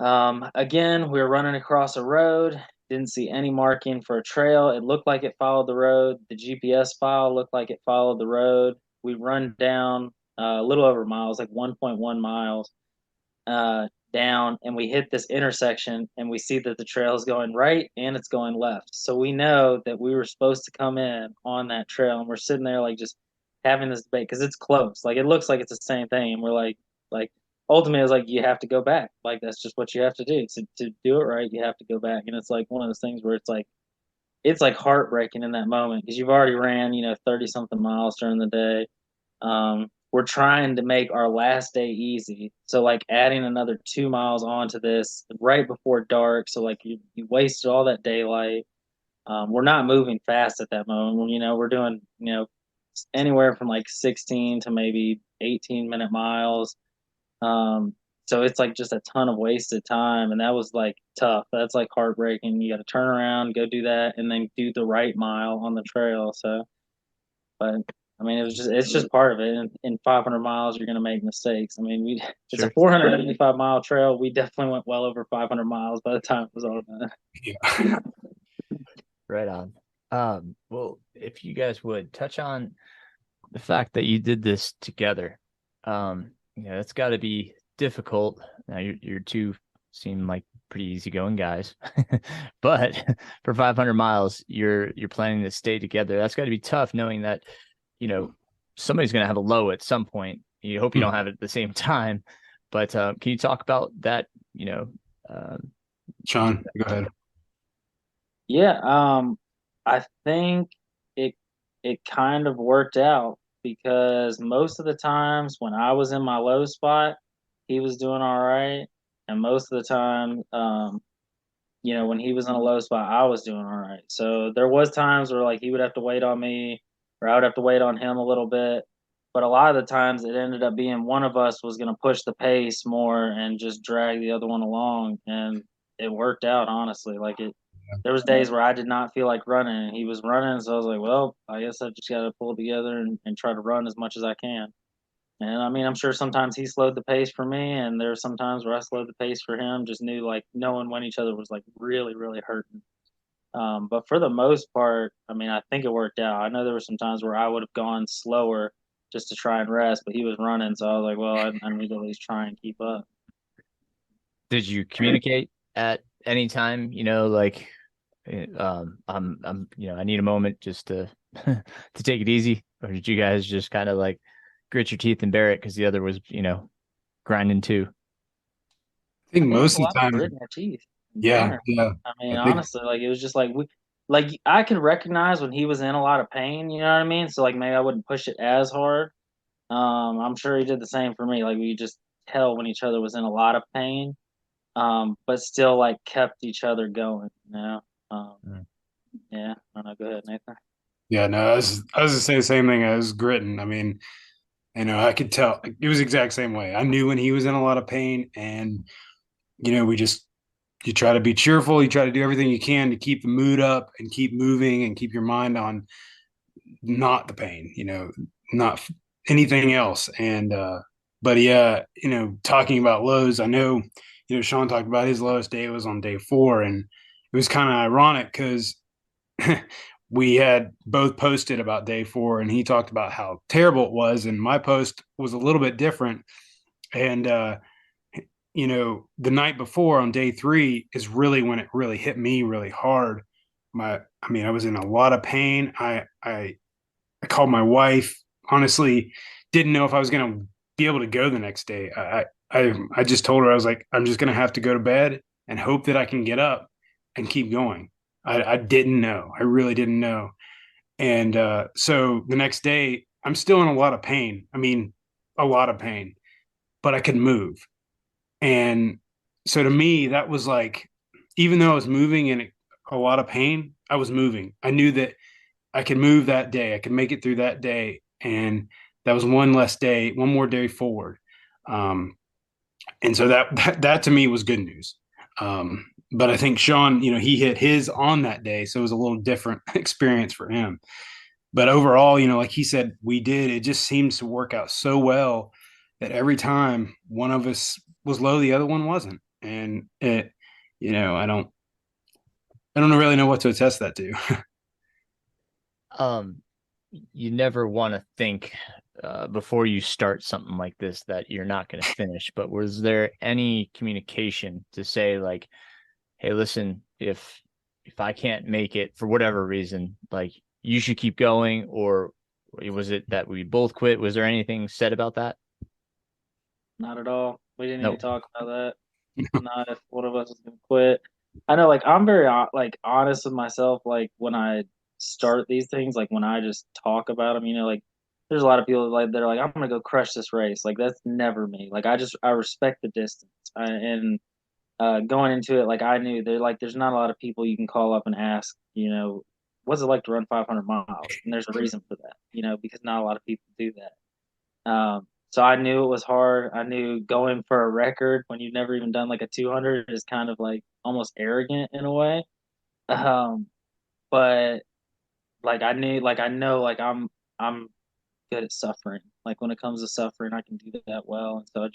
Again, we were running across a road, didn't see any marking for a trail. It looked like it followed the road. The GPS file looked like it followed the road. We run down a little over miles, like 1.1 miles down, and we hit this intersection, and we see that the trail is going right and it's going left. So we know that we were supposed to come in on that trail, and we're sitting there like just having this debate because it's close. Like it looks like it's the same thing, and we're like ultimately it's like you have to go back. Like that's just what you have to do. To do it right, you have to go back. And it's like one of those things where it's like heartbreaking in that moment because you've already ran, 30 something miles during the day. We're trying to make our last day easy. So like adding another 2 miles onto this right before dark. So like you wasted all that daylight. We're not moving fast at that moment. We're doing, anywhere from like 16 to maybe 18-minute miles. So it's like just a ton of wasted time, and that was like tough. That's like heartbreaking. You got to turn around, go do that, and then do the right mile on the trail. So, but I mean, it's just part of it. In 500 miles, you're gonna make mistakes. I mean, it's a 485-mile trail. We definitely went well over 500 miles by the time it was all done. Yeah. Right on. Well, if you guys would touch on the fact that you did this together, it's got to be difficult. Now, your two seem like pretty easygoing guys, but for 500 miles, you're planning to stay together. That's got to be tough, knowing that somebody's going to have a low at some point. You hope you don't have it at the same time, but can you talk about that? Sean, go ahead. Yeah, I think it kind of worked out because most of the times when I was in my low spot, he was doing all right, and most of the time, when he was in a low spot, I was doing all right. So there was times where like he would have to wait on me, or I would have to wait on him a little bit. But a lot of the times it ended up being one of us was going to push the pace more and just drag the other one along, and it worked out honestly. Like there was days where I did not feel like running, and he was running, so I was like, well, I guess I just got to pull together and try to run as much as I can. And I mean, I'm sure sometimes he slowed the pace for me, and there were some times where I slowed the pace for him. Just knew like knowing when each other was like really, really hurting. But for the most part, I mean, I think it worked out. I know there were some times where I would have gone slower just to try and rest, but he was running, so I was like, well, I need to at least try and keep up. Did you communicate at any time? Like, I need a moment just to to take it easy, or did you guys just kind of like grit your teeth and bear it because the other was, grinding too? I think I think it's most a of lot the of time, gritting our teeth. yeah, yeah. I mean, I think honestly, like it was just like like I could recognize when he was in a lot of pain. You know what I mean? So like maybe I wouldn't push it as hard. I'm sure he did the same for me. Like we just tell when each other was in a lot of pain, but still like kept each other going. Um, Mm. yeah. I don't know. Go ahead, Nathan. yeah, no, I was to say the same thing. I was gritting. I mean, I could tell it was the exact same way. I knew when he was in a lot of pain, and we just you try to be cheerful. You try to do everything you can to keep the mood up and keep moving and keep your mind on not the pain, not anything else. And but yeah, talking about lows, I know, Sean talked about his lowest day was on day 4, and it was kind of ironic because we had both posted about day 4, and he talked about how terrible it was, and my post was a little bit different. And the night before on day 3 is really when it really hit me really hard. I was in a lot of pain. I called my wife. Honestly, didn't know if I was going to be able to go the next day. I just told her, I was like, I'm just going to have to go to bed and hope that I can get up and keep going. I didn't know. I really didn't know. And so the next day, I'm still in a lot of pain. I mean, a lot of pain, but I could move. And so to me, that was like, even though I was moving in a lot of pain, I was moving. I knew that I could move that day. I could make it through that day. And that was one less day, one more day forward. Um, and so that to me was good news. But I think Sean, he hit his on that day. So it was a little different experience for him. But overall, like he said, it just seems to work out so well that every time one of us was low, the other one wasn't. And I don't really know what to attest that to. Um, you never want to think before you start something like this that you're not going to finish. But was there any communication to say like, "Hey, listen, if I can't make it for whatever reason, like you should keep going," or was it that we both quit? Was there anything said about that? Not at all. We didn't even No. talk about that. Not if one of us was gonna quit. I know, like I'm very like honest with myself. Like when I start these things, like when I just talk about them, like there's a lot of people like they're like, I'm gonna go crush this race. Like that's never me. Like I respect the distance, and going into it, like I knew there like there's not a lot of people you can call up and ask, what's it like to run 500 miles, and there's a reason for that, because not a lot of people do that. So I knew it was hard. I knew going for a record when you've never even done like a 200 is kind of like almost arrogant in a way. Um, but like I know like I'm good at suffering. Like when it comes to suffering, I can do that well. And so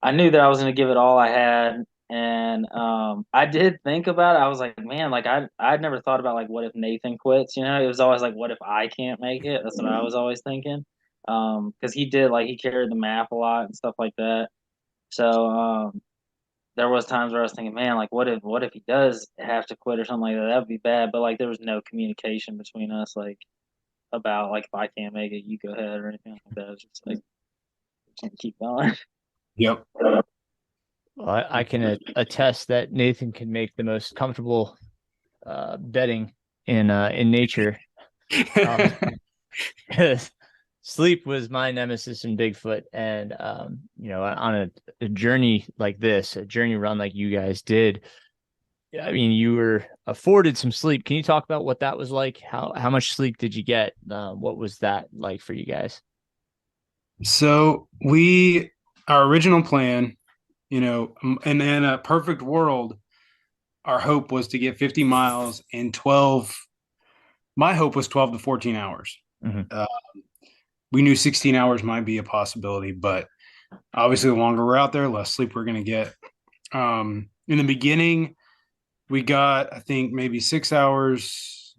I knew that I was going to give it all I had. And I did think about it. I was like, man, like I'd never thought about like what if Nathan quits. It was always like, what if I can't make it? That's what I was always thinking. Because he did like he carried the map a lot and stuff like that. So there was times where I was thinking, man, like what if he does have to quit or something like that? That would be bad. But like there was no communication between us, like about like if I can't make it, you go ahead or anything like that. It was just like can't keep going. Yep. Well, I can attest that Nathan can make the most comfortable bedding in nature. Um, Sleep was my nemesis in Bigfoot, and on a journey like this, a journey run like you guys did, I mean, you were afforded some sleep. Can you talk about what that was like? How much sleep did you get? What was that like for you guys? So our original plan, and in a perfect world, our hope was to get 50 miles in 12. My hope was 12 to 14 hours. Hmm. Uh, we knew 16 hours might be a possibility, but obviously the longer we're out there, less sleep we're going to get. In the beginning, we got, I think, maybe 6 hours,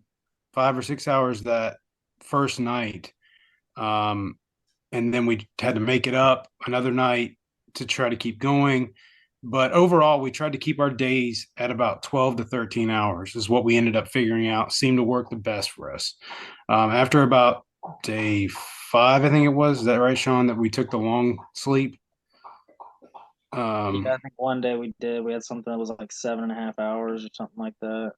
5 or 6 hours that first night. Um, and then we had to make it up another night to try to keep going. But overall, we tried to keep our days at about 12 to 13 hours, is what we ended up figuring out seemed to work the best for us. After about day 5, I think it was, is that right, Sean, that we took the long sleep? Yeah, Um, I think one day we had something that was like 7.5 hours or something like that.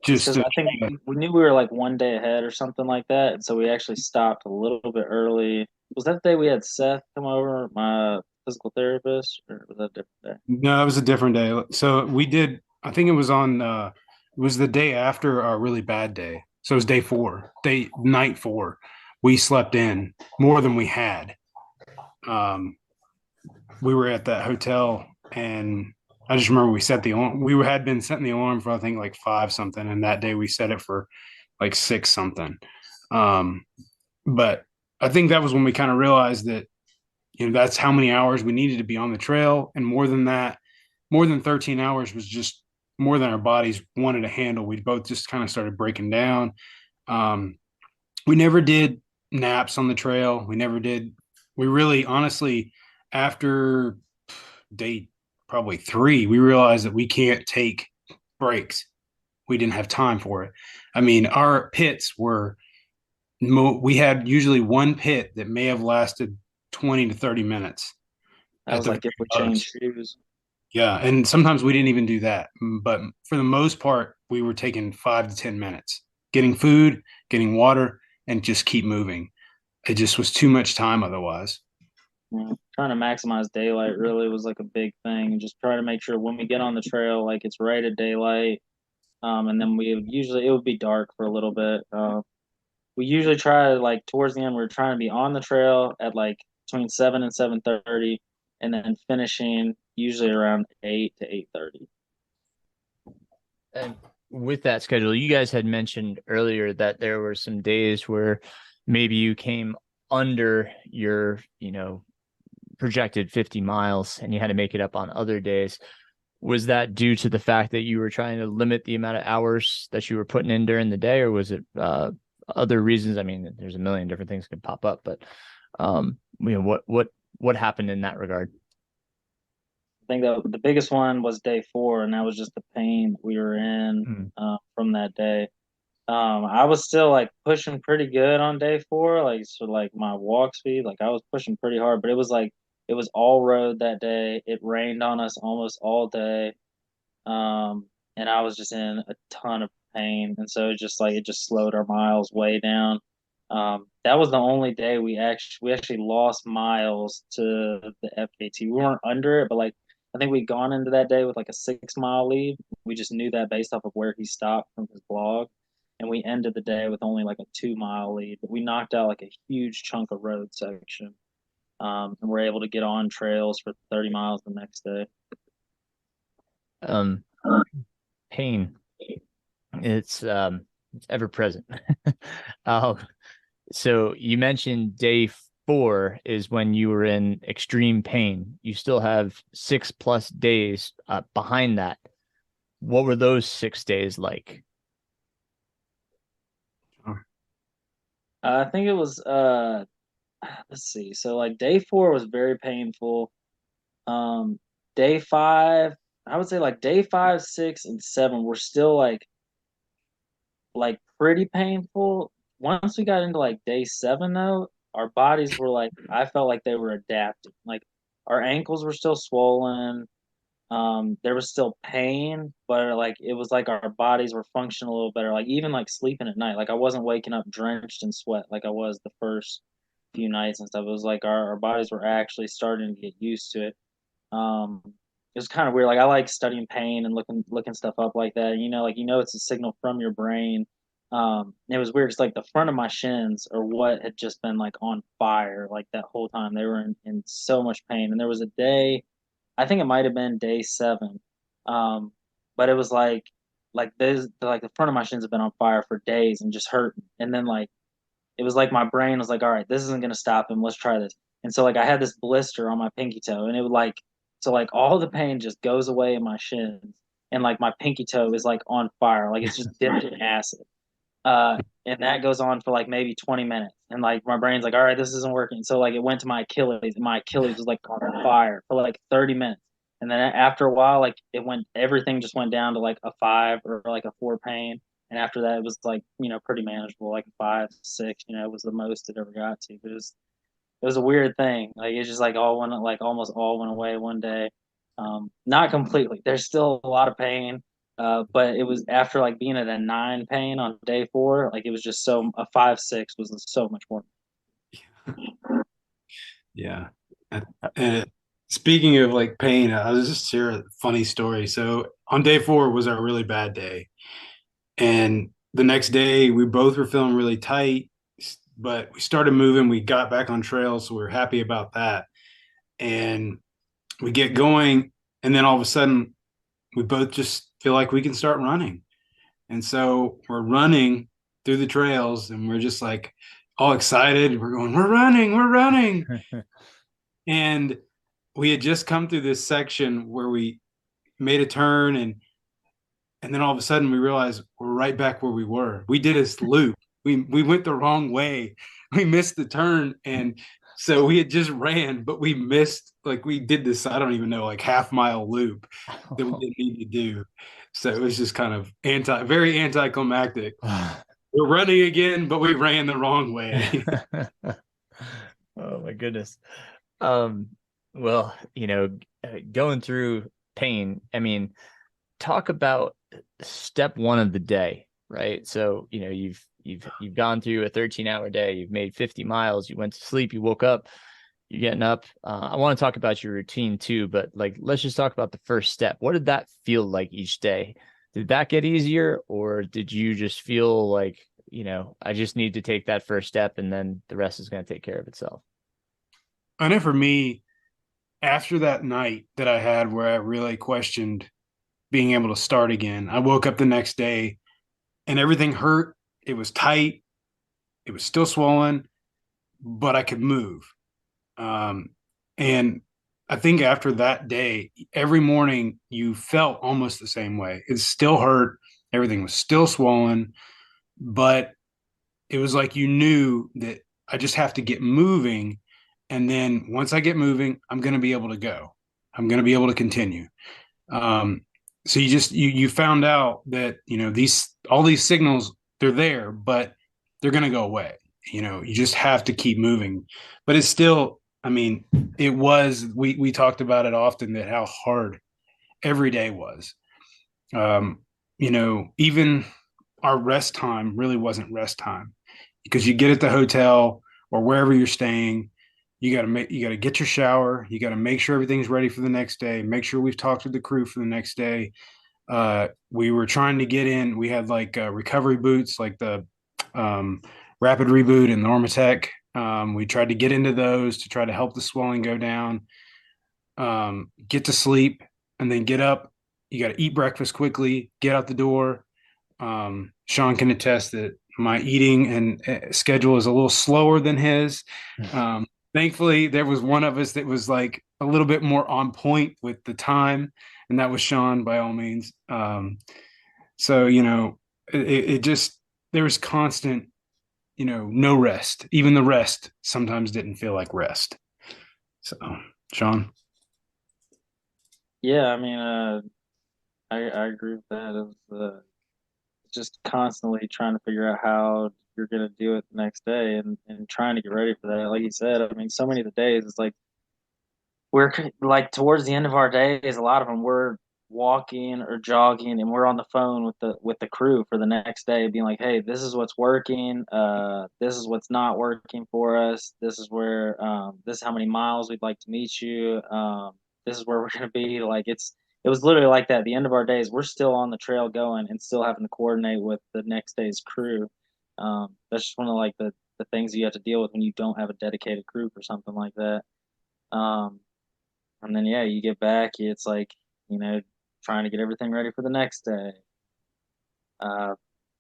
It's just because I think we knew we were like one day ahead or something like that, and so we actually stopped a little bit early. Was that the day we had Seth come over, my physical therapist, or was that a different day? No, it was a different day. So we did, I think it was the day after our really bad day. So it was night 4. We slept in more than we had. Um, we were at that hotel, and I just remember we set the alarm. We had been setting the alarm for, I think, like 5 something. And that day we set it for like 6 something. Um, but I think that was when we kind of realized that, that's how many hours we needed to be on the trail. And more than that, more than 13 hours was just more than our bodies wanted to handle. We both just kind of started breaking down. Um, we never did naps on the trail. We really, honestly, after day probably 3, we realized that we can't take breaks. We didn't have time for it. I mean, our pits we had usually one pit that may have lasted 20 to 30 minutes That at was the like if we very most. changed shoes. Yeah, and sometimes we didn't even do that. But for the most part, we were taking 5 to 10 minutes, getting food, getting water, and just keep moving. It just was too much time otherwise. Yeah. Trying to maximize daylight really was like a big thing. Just try to make sure when we get on the trail, like it's right at daylight. And then it would be dark for a little bit. We usually try like towards the end, we're trying to be on the trail at like between 7 and 7:30, and then finishing usually around 8 to 8:30. And with that schedule, you guys had mentioned earlier that there were some days where maybe you came under your, projected 50 miles and you had to make it up on other days. Was that due to the fact that you were trying to limit the amount of hours that you were putting in during the day, or was it other reasons? I mean, there's a million different things could pop up, but what happened in that regard? I think that the biggest one was day 4, and that was just the pain that we were in Hmm. from that day. I was still like pushing pretty good on day 4, like so like my walk speed, like I was pushing pretty hard, but it was all road that day. It rained on us almost all day. And I was just in a ton of pain, and so it just slowed our miles way down. That was the only day we actually lost miles to the FKT. We weren't under it, but like I think we'd gone into that day with like a 6 mile lead. We just knew that based off of where he stopped from his blog, and we ended the day with only like a 2 mile lead. But we knocked out like a huge chunk of road section, and we're able to get on trails for 30 miles the next day. Um, Pain. It's ever present. Uh, so you mentioned day 4 is when you were in extreme pain. You still have 6+ days behind that. What were those 6 days like? I think it was let's see. So like day 4 was very painful. Um Day 5, I would say like day 5, 6, and 7 were still like pretty painful. Once we got into like day 7 though, our bodies were like I felt like they were adapting. Like our ankles were still swollen. There was still pain, but like it was like our bodies were functioning a little better. Like even like sleeping at night, like I wasn't waking up drenched in sweat like I was the first few nights and stuff. It was like our bodies were actually starting to get used to it. Um, was kind of weird. Like I like studying pain and looking stuff up like that. It's a signal from your brain. It was weird. It's like the front of my shins or what had just been like on fire like that whole time. They were in so much pain. And there was a day, I think it might have been day 7. Um, but it was like this, like the front of my shins have been on fire for days and just hurting. And then like it was like my brain was like, all right, this isn't gonna stop him. Let's try this. And so like I had this blister on my pinky toe, and it would like so like all the pain just goes away in my shins, and like my pinky toe is like on fire, like it's just dipped in acid. And that goes on for like maybe 20 minutes, and like my brain's like, all right, this isn't working. So like it went to my Achilles, and my Achilles was like on fire for like 30 minutes. And then after a while, like everything just went down to like a 5 or like a 4 pain. And after that, it was like, pretty manageable, like 5, 6, it was the most it ever got to. But it was a weird thing. Like it's just like almost all went away one day. Not completely. There's still a lot of pain. But it was after like being at a 9 pain on day 4, like it was just a 5, 6 was so much more. Yeah. And speaking of like pain, I was just share a funny story. So on day 4 was our really bad day. And the next day we both were feeling really tight, but we started moving. We got back on trail, so we are happy about that. And we get going, and then all of a sudden we both just feel like we can start running. And so we're running through the trails, and we're just like all excited. We're going, we're running. And we had just come through this section where we made a turn, and then all of a sudden we realized we're right back where we were. We did this loop. We went the wrong way. We missed the turn, and so we had just ran, but we missed, like we did this, I don't even know, like half-mile loop that we didn't need to do. So it was just kind of very anticlimactic. We're running again, but we ran the wrong way. Oh my goodness. Well, going through pain, I mean, talk about step 1 of the day, right? So, you've gone through a 13-hour day, you've made 50 miles, you went to sleep, you woke up, you're getting up. I want to talk about your routine too, but like, let's just talk about the first step. What did that feel like each day? Did that get easier, or did you just feel like, I just need to take that first step and then the rest is going to take care of itself? I know for me, after that night that I had where I really questioned being able to start again, I woke up the next day and everything hurt. It was tight. It was still swollen, but I could move. And I think after that day, every morning you felt almost the same way. It still hurt. Everything was still swollen, but it was like you knew that I just have to get moving. And then once I get moving, I'm going to be able to go. I'm going to be able to continue. So you found out that, all these signals, they're there, but they're going to go away. You just have to keep moving. But it's still, I mean, we talked about it often, that how hard every day was. Even our rest time really wasn't rest time, because you get at the hotel or wherever you're staying, you got to get your shower. You got to make sure everything's ready for the next day. Make sure we've talked to the crew for the next day. We were trying to get in. We had like recovery boots, like the Rapid Reboot and Normatec. We tried to get into those to try to help the swelling go down. Get to sleep and then get up. You got to eat breakfast quickly, get out the door. Sean can attest that my eating and schedule is a little slower than his. Thankfully, there was one of us that was like a little bit more on point with the time, and that was Sean, by all means. So, it just, there was constant, no rest. Even the rest sometimes didn't feel like rest. So, Sean? Yeah, I mean, I agree with that. It was just constantly trying to figure out how you're going to do it the next day and trying to get ready for that. Like you said, I mean, so many of the days, it's like we're like towards the end of our days, a lot of them we're walking or jogging and we're on the phone with the crew for the next day, being like, hey, this is what's working, this is what's not working for us, this is where this is how many miles we'd like to meet you, this is where we're gonna be. Like it was literally like that. At the end of our days, we're still on the trail going and still having to coordinate with the next day's crew. That's just one of like the things you have to deal with when you don't have a dedicated crew for something like that. Um, and then yeah, you get back, it's like, trying to get everything ready for the next day.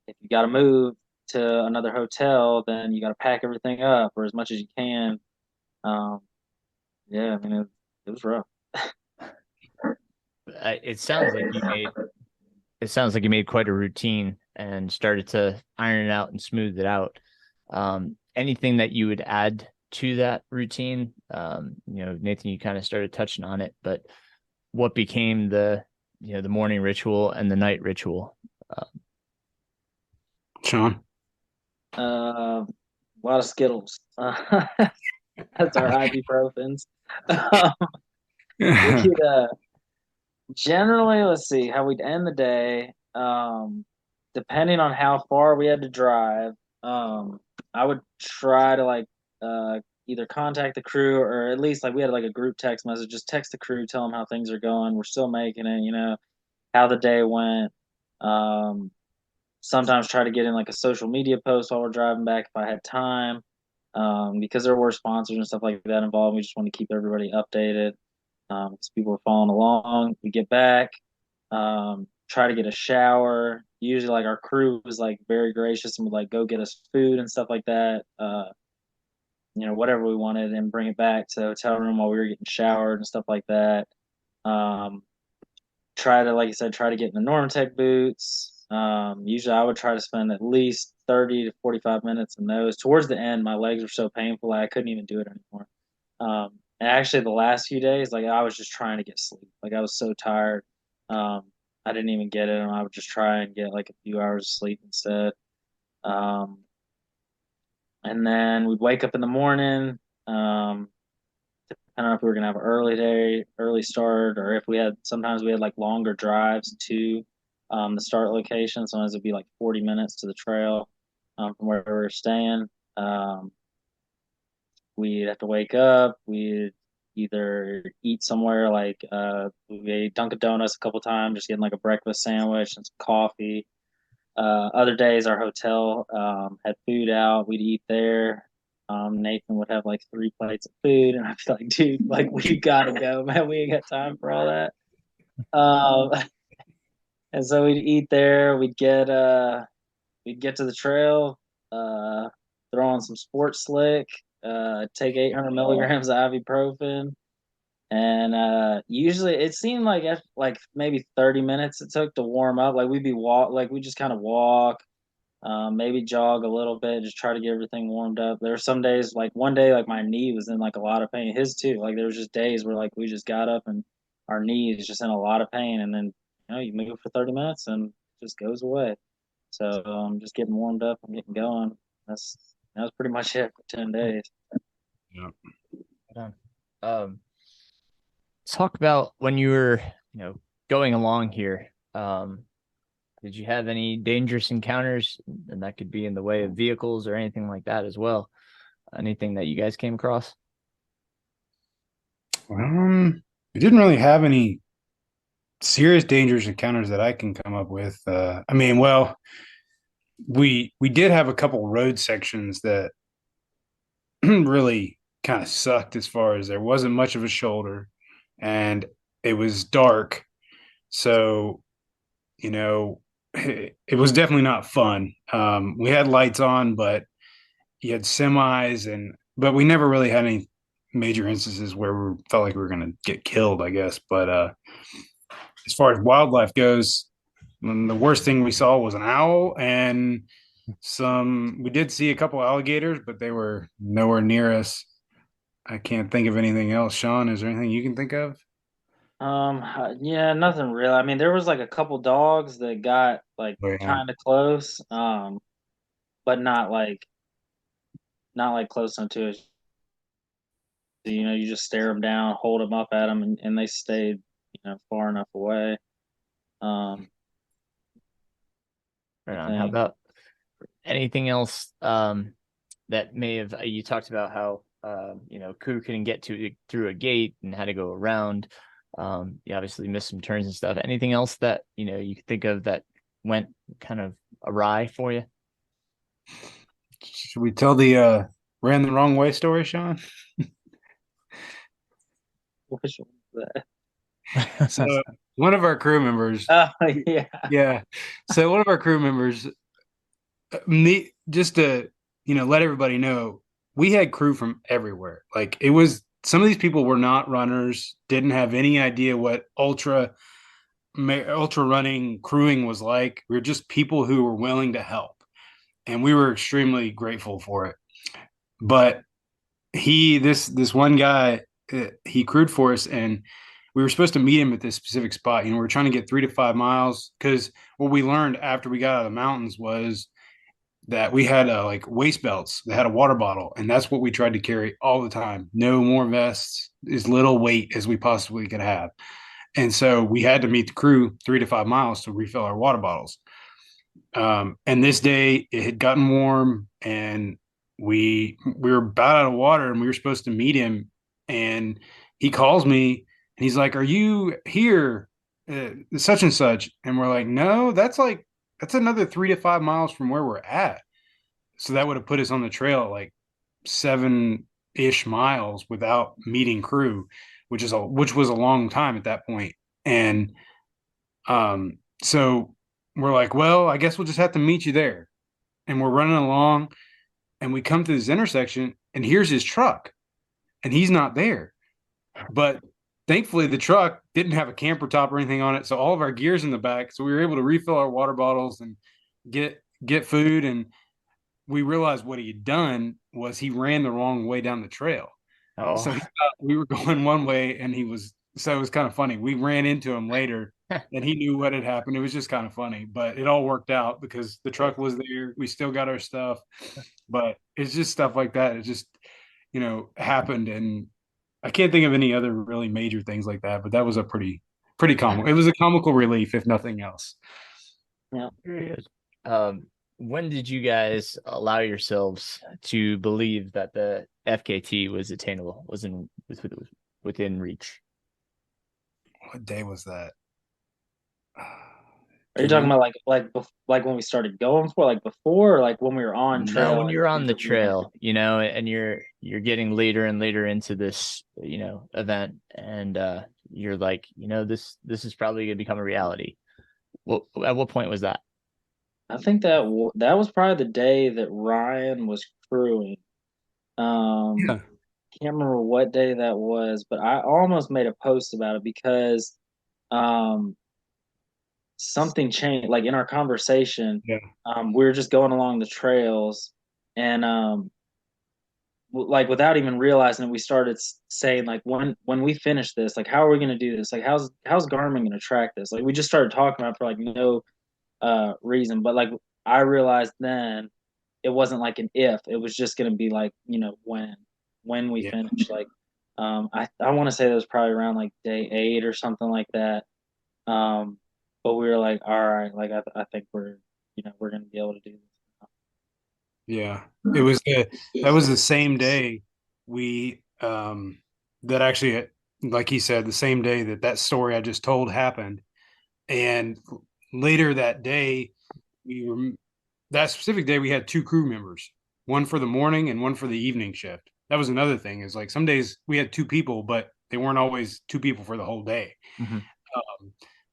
If you got to move to another hotel, then you got to pack everything up or as much as you can. Um, yeah, I mean, it was rough. It sounds like you made quite a routine and started to iron it out and smooth it out. Anything that you would add to that routine? Nathan, you kind of started touching on it, but what became the morning ritual and the night ritual? Sean? A lot of Skittles. That's our ibuprofens. We could, generally, let's see how we'd end the day. Depending on how far we had to drive, I would try to like either contact the crew or at least like we had like a group text message. Just text the crew, tell them how things are going. We're still making it. How the day went. Sometimes try to get in like a social media post while we're driving back if I had time. Because there were sponsors and stuff like that involved. We just want to keep everybody updated. Because people are following along. We get back, try to get a shower. Usually, like our crew was like very gracious and would like go get us food and stuff like that. Whatever we wanted and bring it back to the hotel room while we were getting showered and stuff like that. Try to, like I said, try to get in the Normatec boots. Usually I would try to spend at least 30 to 45 minutes in those. Towards the end, my legs were so painful I couldn't even do it anymore. And actually the last few days, like I was just trying to get sleep. Like I was so tired. I didn't even get it, and I would just try and get like a few hours of sleep instead. And then we'd wake up in the morning. I don't know if we were gonna have an early day, early start, or if sometimes we had like longer drives to the start location. Sometimes it'd be like 40 minutes to the trail from where we were staying. We'd have to wake up. We'd either eat somewhere like we ate Dunkin' Donuts a couple times, just getting like a breakfast sandwich and some coffee. Other days, our hotel had food out. We'd eat there. Nathan would have like 3 plates of food, and I'd be like, dude, like we gotta go, man. We ain't got time for all that. And so we'd eat there. We'd get to the trail, throw on some Sports Slick, take 800 milligrams of ibuprofen, and usually it seemed like like maybe 30 minutes it took to warm up. Like we just kind of walk. Maybe jog a little bit, just try to get everything warmed up. There were some days, like one day, like my knee was in like a lot of pain. His too. Like there was just days where like we just got up and our knee is just in a lot of pain, and then you move for 30 minutes and it just goes away. So just getting warmed up and getting going. That was pretty much it for 10 days. Yeah. Talk about when you were, going along here. Did you have any dangerous encounters? And that could be in the way of vehicles or anything like that as well. Anything that you guys came across? We didn't really have any serious dangerous encounters that I can come up with. We did have a couple road sections that really kind of sucked as far as there wasn't much of a shoulder and it was dark. So, it was definitely not fun. We had lights on, but you had semis but we never really had any major instances where we felt like we were going to get killed, I guess. But as far as wildlife goes, the worst thing we saw was an owl and we did see a couple alligators, but they were nowhere near us. I can't think of anything else. Sean, is there anything you can think of? Yeah, nothing real. I mean, there was like a couple dogs that got like Oh, yeah. kind of close, but not like close enough to it. You just stare them down, hold them up at them, and they stayed, far enough away. Right on. How about anything else that may have you talked about how crew couldn't get through a gate and had to go around. You obviously missed some turns and stuff. Anything else that, you could think of that went kind of awry for you? Should we tell the ran the wrong way story, Sean? Which one was that? So one of our crew members, Oh yeah. yeah. So one of our crew members, just to let everybody know, we had crew from everywhere. Like it was some of these people were not runners, didn't have any idea what ultra running crewing was like. We were just people who were willing to help, and we were extremely grateful for it. But this one guy, he crewed for us, and we were supposed to meet him at this specific spot. We were trying to get 3 to 5 miles, because what we learned after we got out of the mountains was that we had like waist belts that had a water bottle, and that's what we tried to carry all the time. No more vests, as little weight as we possibly could have. And so we had to meet the crew 3 to 5 miles to refill our water bottles. And this day it had gotten warm, and we were about out of water, and we were supposed to meet him. And he calls me and he's like, "Are you here? Such and such." And we're like, "No, that's another 3 to 5 miles from where we're at." So that would have put us on the trail like 7-ish miles without meeting crew, which was a long time at that point. And so we're like, "Well, I guess we'll just have to meet you there." And we're running along, and we come to this intersection, and here's his truck, and he's not there. But thankfully, the truck didn't have a camper top or anything on it, so all of our gear's in the back. So we were able to refill our water bottles and get food. And we realized what he had done was he ran the wrong way down the trail. Oh, So he thought we were going one way, and so it was kind of funny. We ran into him later, and he knew what had happened. It was just kind of funny, but it all worked out because the truck was there. We still got our stuff, but it's just stuff like that. It just, happened. And I can't think of any other really major things like that, but that was a pretty comical. It was a comical relief, if nothing else. Yeah. very good. When did you guys allow yourselves to believe that the FKT was attainable, was within reach? What day was that? Are you talking about like when we started going for like before, or like when we were on trail? No, when you're on the like, trail, and you're getting later and later into this, event, and you're like, this is probably gonna become a reality. Well, at what point was that? I think that was probably the day that Ryan was crewing. Yeah. Can't remember what day that was, but I almost made a post about it because something changed. Like in our conversation, Yeah. we were just going along the trails, and like without even realizing it, we started saying like when we finish this, like how are we going to do this? Like how's Garmin going to track this? Like we just started talking about it for like no reason, but like I realized then it wasn't like an if, it was just going to be like when we Yeah. finish. Like I want to say that was probably around like day 8 or something like that. But we were like, all right, like I think we're going to be able to do this. Yeah. That was the same day we that actually, like he said, the same day that story I just told happened. And later that day, that specific day we had 2 crew members, one for the morning and one for the evening shift. That was another thing, is like some days we had 2 people, but they weren't always 2 people for the whole day. Mm-hmm.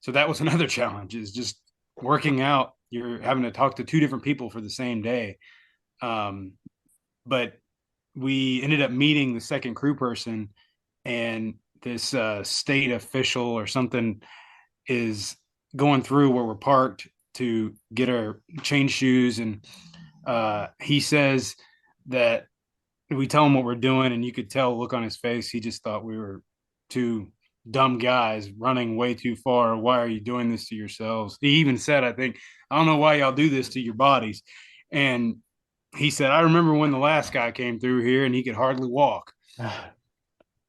So that was another challenge, is just working out. You're having to talk to 2 different people for the same day. But we ended up meeting the second crew person, and this state official or something is going through where we're parked to get our change shoes. And he says that we tell him what we're doing, and you could tell look on his face. He just thought we were 2 dumb guys running way too far. Why are you doing this to yourselves? He even said, I think, "I don't know why y'all do this to your bodies." And he said, "I remember when the last guy came through here and he could hardly walk."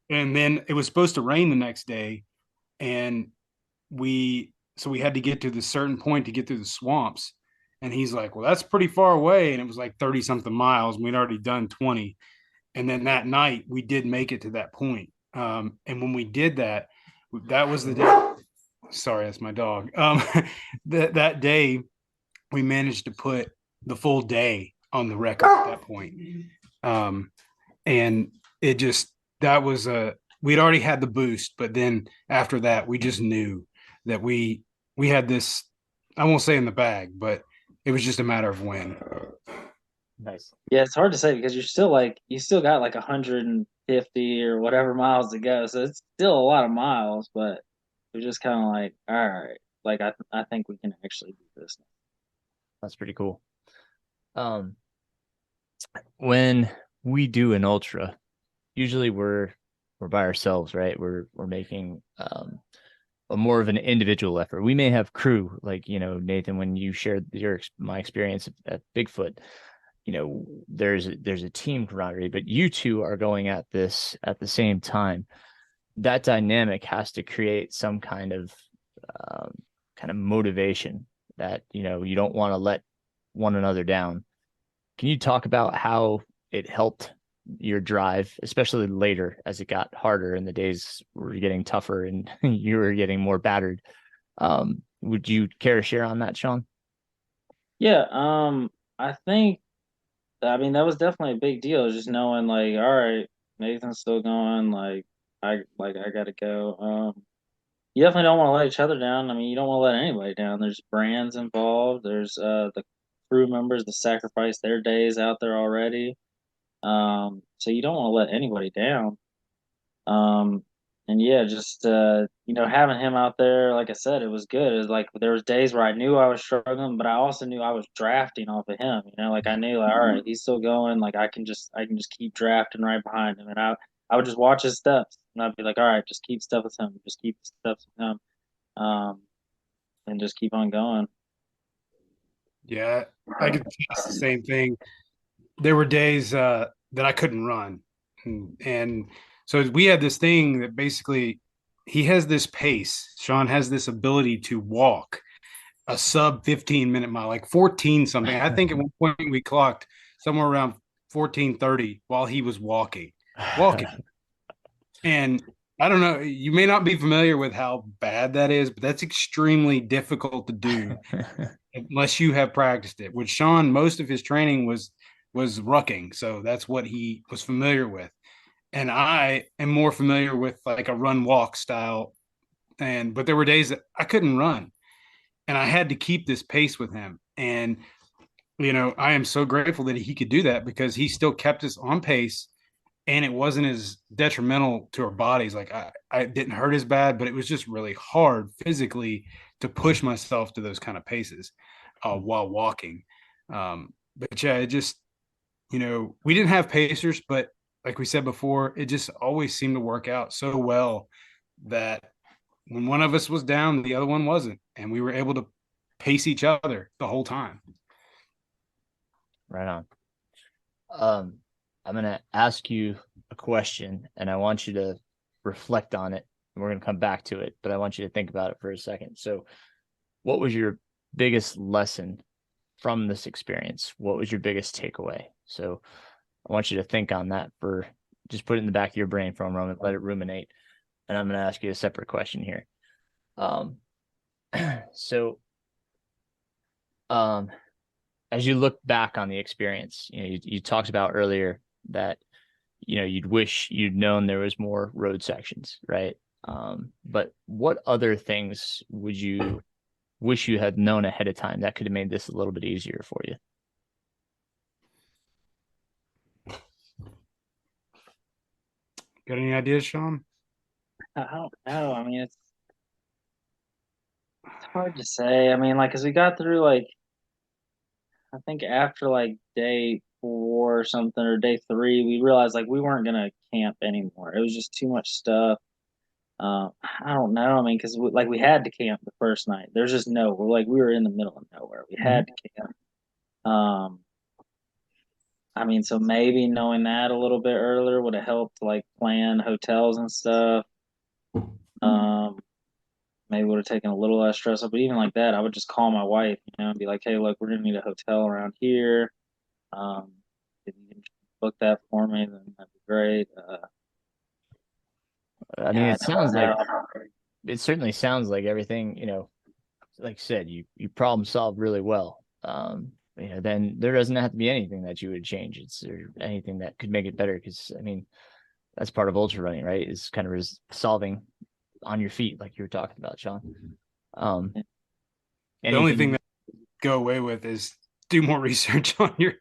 And then it was supposed to rain the next day, and we had to get to this certain point to get through the swamps. And he's like, "Well, that's pretty far away." And it was like 30 something miles. We'd already done 20. And then that night we did make it to that point. And when we did that, that was the day. Sorry, that's my dog. That day we managed to put the full day on the record at that point. And it just, that was we'd already had the boost, but then after that, we just knew that we had this, I won't say in the bag, but it was just a matter of when. Nice. Yeah, it's hard to say because you still got like 150 or whatever miles to go, so it's still a lot of miles. But we're just kind of like, all right, like I think we can actually do this. That's pretty cool. When we do an ultra, usually we're by ourselves, right? We're making a more of an individual effort. We may have crew, like, you know, Nathan, when you shared my experience at Bigfoot, you know, there's a team camaraderie, but you two are going at this at the same time. That dynamic has to create some kind of motivation that, you know, you don't want to let one another down. Can you talk about how it helped your drive, especially later as it got harder and the days were getting tougher and you were getting more battered? Would you care to share on that, Sean? Yeah, I think, I mean, that was definitely a big deal, just knowing like, all right, Nathan's still going, I gotta go. You definitely don't want to let each other down. I mean, you don't want to let anybody down. There's brands involved. There's the crew members that sacrifice their days out there already. So you don't want to let anybody down. Um, and yeah, just having him out there, like I said, it was good. It was like there was days where I knew I was struggling, but I also knew I was drafting off of him. You know, like I knew, like, all right, he's still going. Like I can just keep drafting right behind him, and I would just watch his steps, and I'd be like, all right, just keep stuff with him, just keep steps with him, and just keep on going. Yeah, I could test the same thing. There were days that I couldn't run, and so we had this thing that basically he has this pace. Sean has this ability to walk a sub 15-minute mile, like 14 something. I think at one point we clocked somewhere around 14:30 while he was walking. And I don't know, you may not be familiar with how bad that is, but that's extremely difficult to do unless you have practiced it. With Sean, most of his training was rucking, so that's what he was familiar with. And I am more familiar with like a run walk style. But there were days that I couldn't run, and I had to keep this pace with him. And I am so grateful that he could do that because he still kept us on pace, and it wasn't as detrimental to our bodies. Like I didn't hurt as bad, but it was just really hard physically to push myself to those kind of paces while walking. But yeah, it just, we didn't have pacers, but like we said before, it just always seemed to work out so well that when one of us was down, the other one wasn't, and we were able to pace each other the whole time. Right on. I'm going to ask you a question, and I want you to reflect on it. And we're going to come back to it, but I want you to think about it for a second. So, what was your biggest lesson from this experience? What was your biggest takeaway? So, I want you to think on that just put it in the back of your brain for a moment, let it ruminate. And I'm going to ask you a separate question here. As you look back on the experience, you talked about earlier that, you'd wish you'd known there was more road sections, right? But what other things would you wish you had known ahead of time that could have made this a little bit easier for you? Got any ideas, Sean? I don't know. I mean, it's hard to say. I mean, like, cause we got through like, I think after like day 4 or something, or day 3, we realized like we weren't gonna camp anymore. It was just too much stuff. I don't know. I mean, because we had to camp the first night. There's just we were in the middle of nowhere. We had to camp. I mean, so maybe knowing that a little bit earlier would have helped, like plan hotels and stuff. Maybe would have taken a little less stress up. But even like that, I would just call my wife, and be like, "Hey, look, we're gonna need a hotel around here. If you can book that for me, then that'd be great." I mean, it sounds like it certainly sounds like everything, like I said, you problem solved really well. Then there doesn't have to be anything that you would change. It's or anything that could make it better. Because I mean, that's part of ultra running, right? Is kind of solving on your feet, like you were talking about, Sean. The only thing Anything? that I go away with is do more research on your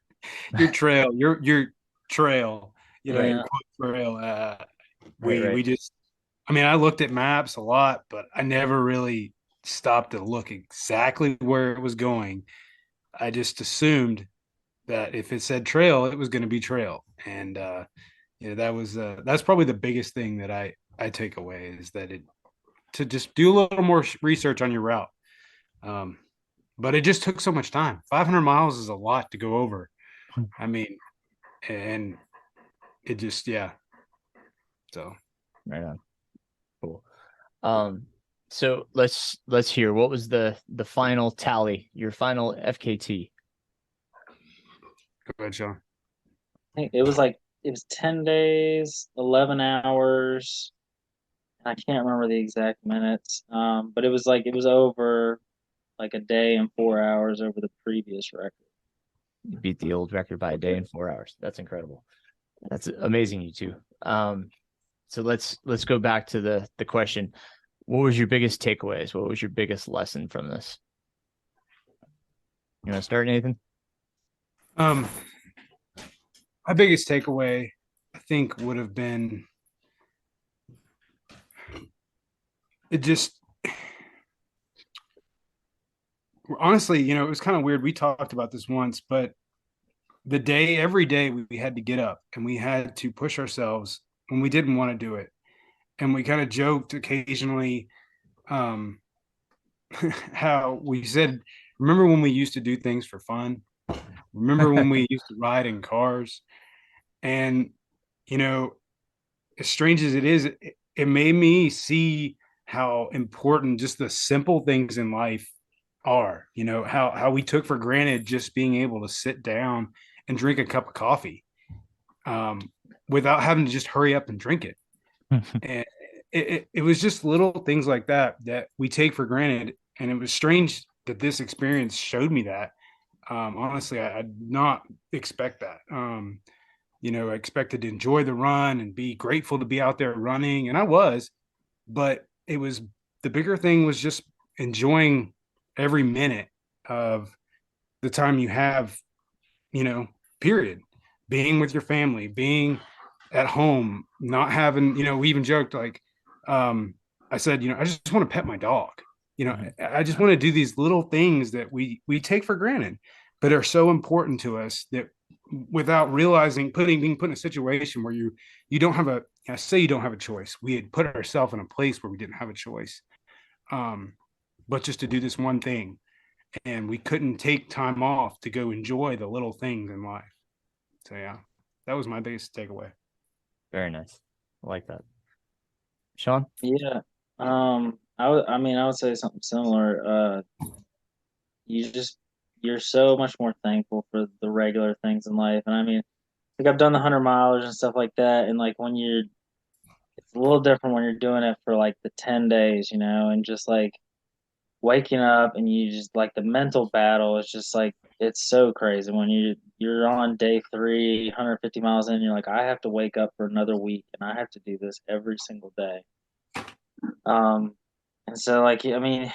trail, your trail, your Yeah. quote trail. Right. We just, I mean, I looked at maps a lot, but I never really stopped to look exactly where it was going. I just assumed that if it said trail, it was going to be trail, and that's probably the biggest thing that I take away is that it to just do a little more research on your route. Um, but it just took so much time. 500 miles is a lot to go over. I mean, and it just, yeah. So Right on. Cool. So let's hear what was the final tally, your final FKT. go ahead, Sean. I think it was 10 days, 11 hours. I can't remember the exact minutes. But it was over like a day and 4 hours over the previous record. You beat the old record by a day and 4 hours. That's incredible. That's amazing, you two. So let's go back to the question. What was your biggest takeaways? What was your biggest lesson from this? You want to start, Nathan? My biggest takeaway, I think, would have been it just honestly, it was kind of weird. We talked about this once, but every day we had to get up and we had to push ourselves when we didn't want to do it. And we kind of joked occasionally um, how we said, remember when we used to do things for fun? Remember when we used to ride in cars? And, you know, as strange as it is, it made me see how important just the simple things in life are, how we took for granted just being able to sit down and drink a cup of coffee without having to just hurry up and drink it. And it was just little things like that that we take for granted. And it was strange that this experience showed me that. Honestly, I did not expect that. I expected to enjoy the run and be grateful to be out there running. And I was, but the bigger thing was just enjoying every minute of the time you have, period. Being with your family, being at home, not having, we even joked like, I said, I just want to pet my dog. I just want to do these little things that we take for granted, but are so important to us that without realizing being put in a situation where you don't have I say you don't have a choice. We had put ourselves in a place where we didn't have a choice. But just to do this one thing, and we couldn't take time off to go enjoy the little things in life. So yeah, that was my biggest takeaway. Very nice. I like that. Sean? Yeah. I mean, I would say something similar. You just you're so much more thankful for the regular things in life. And I mean, like I've done the 100 milers and stuff like that, and like it's a little different when you're doing it for like the 10 days, and just like waking up and you just like the mental battle is just like it's so crazy when you're on day 3, 150 miles in, you're like, I have to wake up for another week and I have to do this every single day. And so like I mean,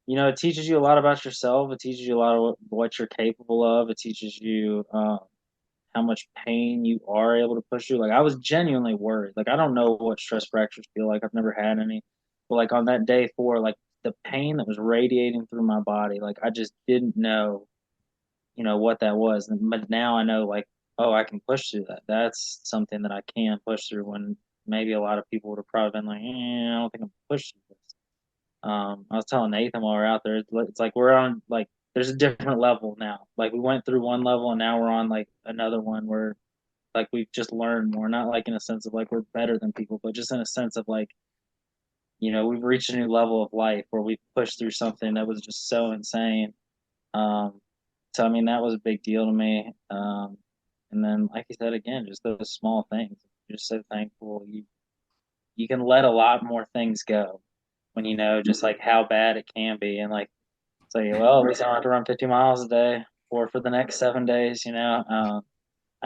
it teaches you a lot about yourself. It teaches you a lot of what you're capable of. It teaches you how much pain you are able to push through. Like I was genuinely worried. Like I don't know what stress fractures feel like. I've never had any. But like on that day 4, like the pain that was radiating through my body, like I just didn't know, what that was. But now I know like, oh, I can push through that. That's something that I can push through when maybe a lot of people would have probably been like, I don't think I'm push through this. I was telling Nathan while we're out there, it's like we're on like there's a different level now. Like we went through one level and now we're on like another one where like we've just learned more. Not like in a sense of like we're better than people, but just in a sense of like, we've reached a new level of life where we pushed through something that was just so insane. Um, so I mean that was a big deal to me. And then like you said again, just those small things. You're just so thankful. You can let a lot more things go when you know just like how bad it can be, and like say, well, at least I don't have to run 50 miles a day or for the next 7 days. I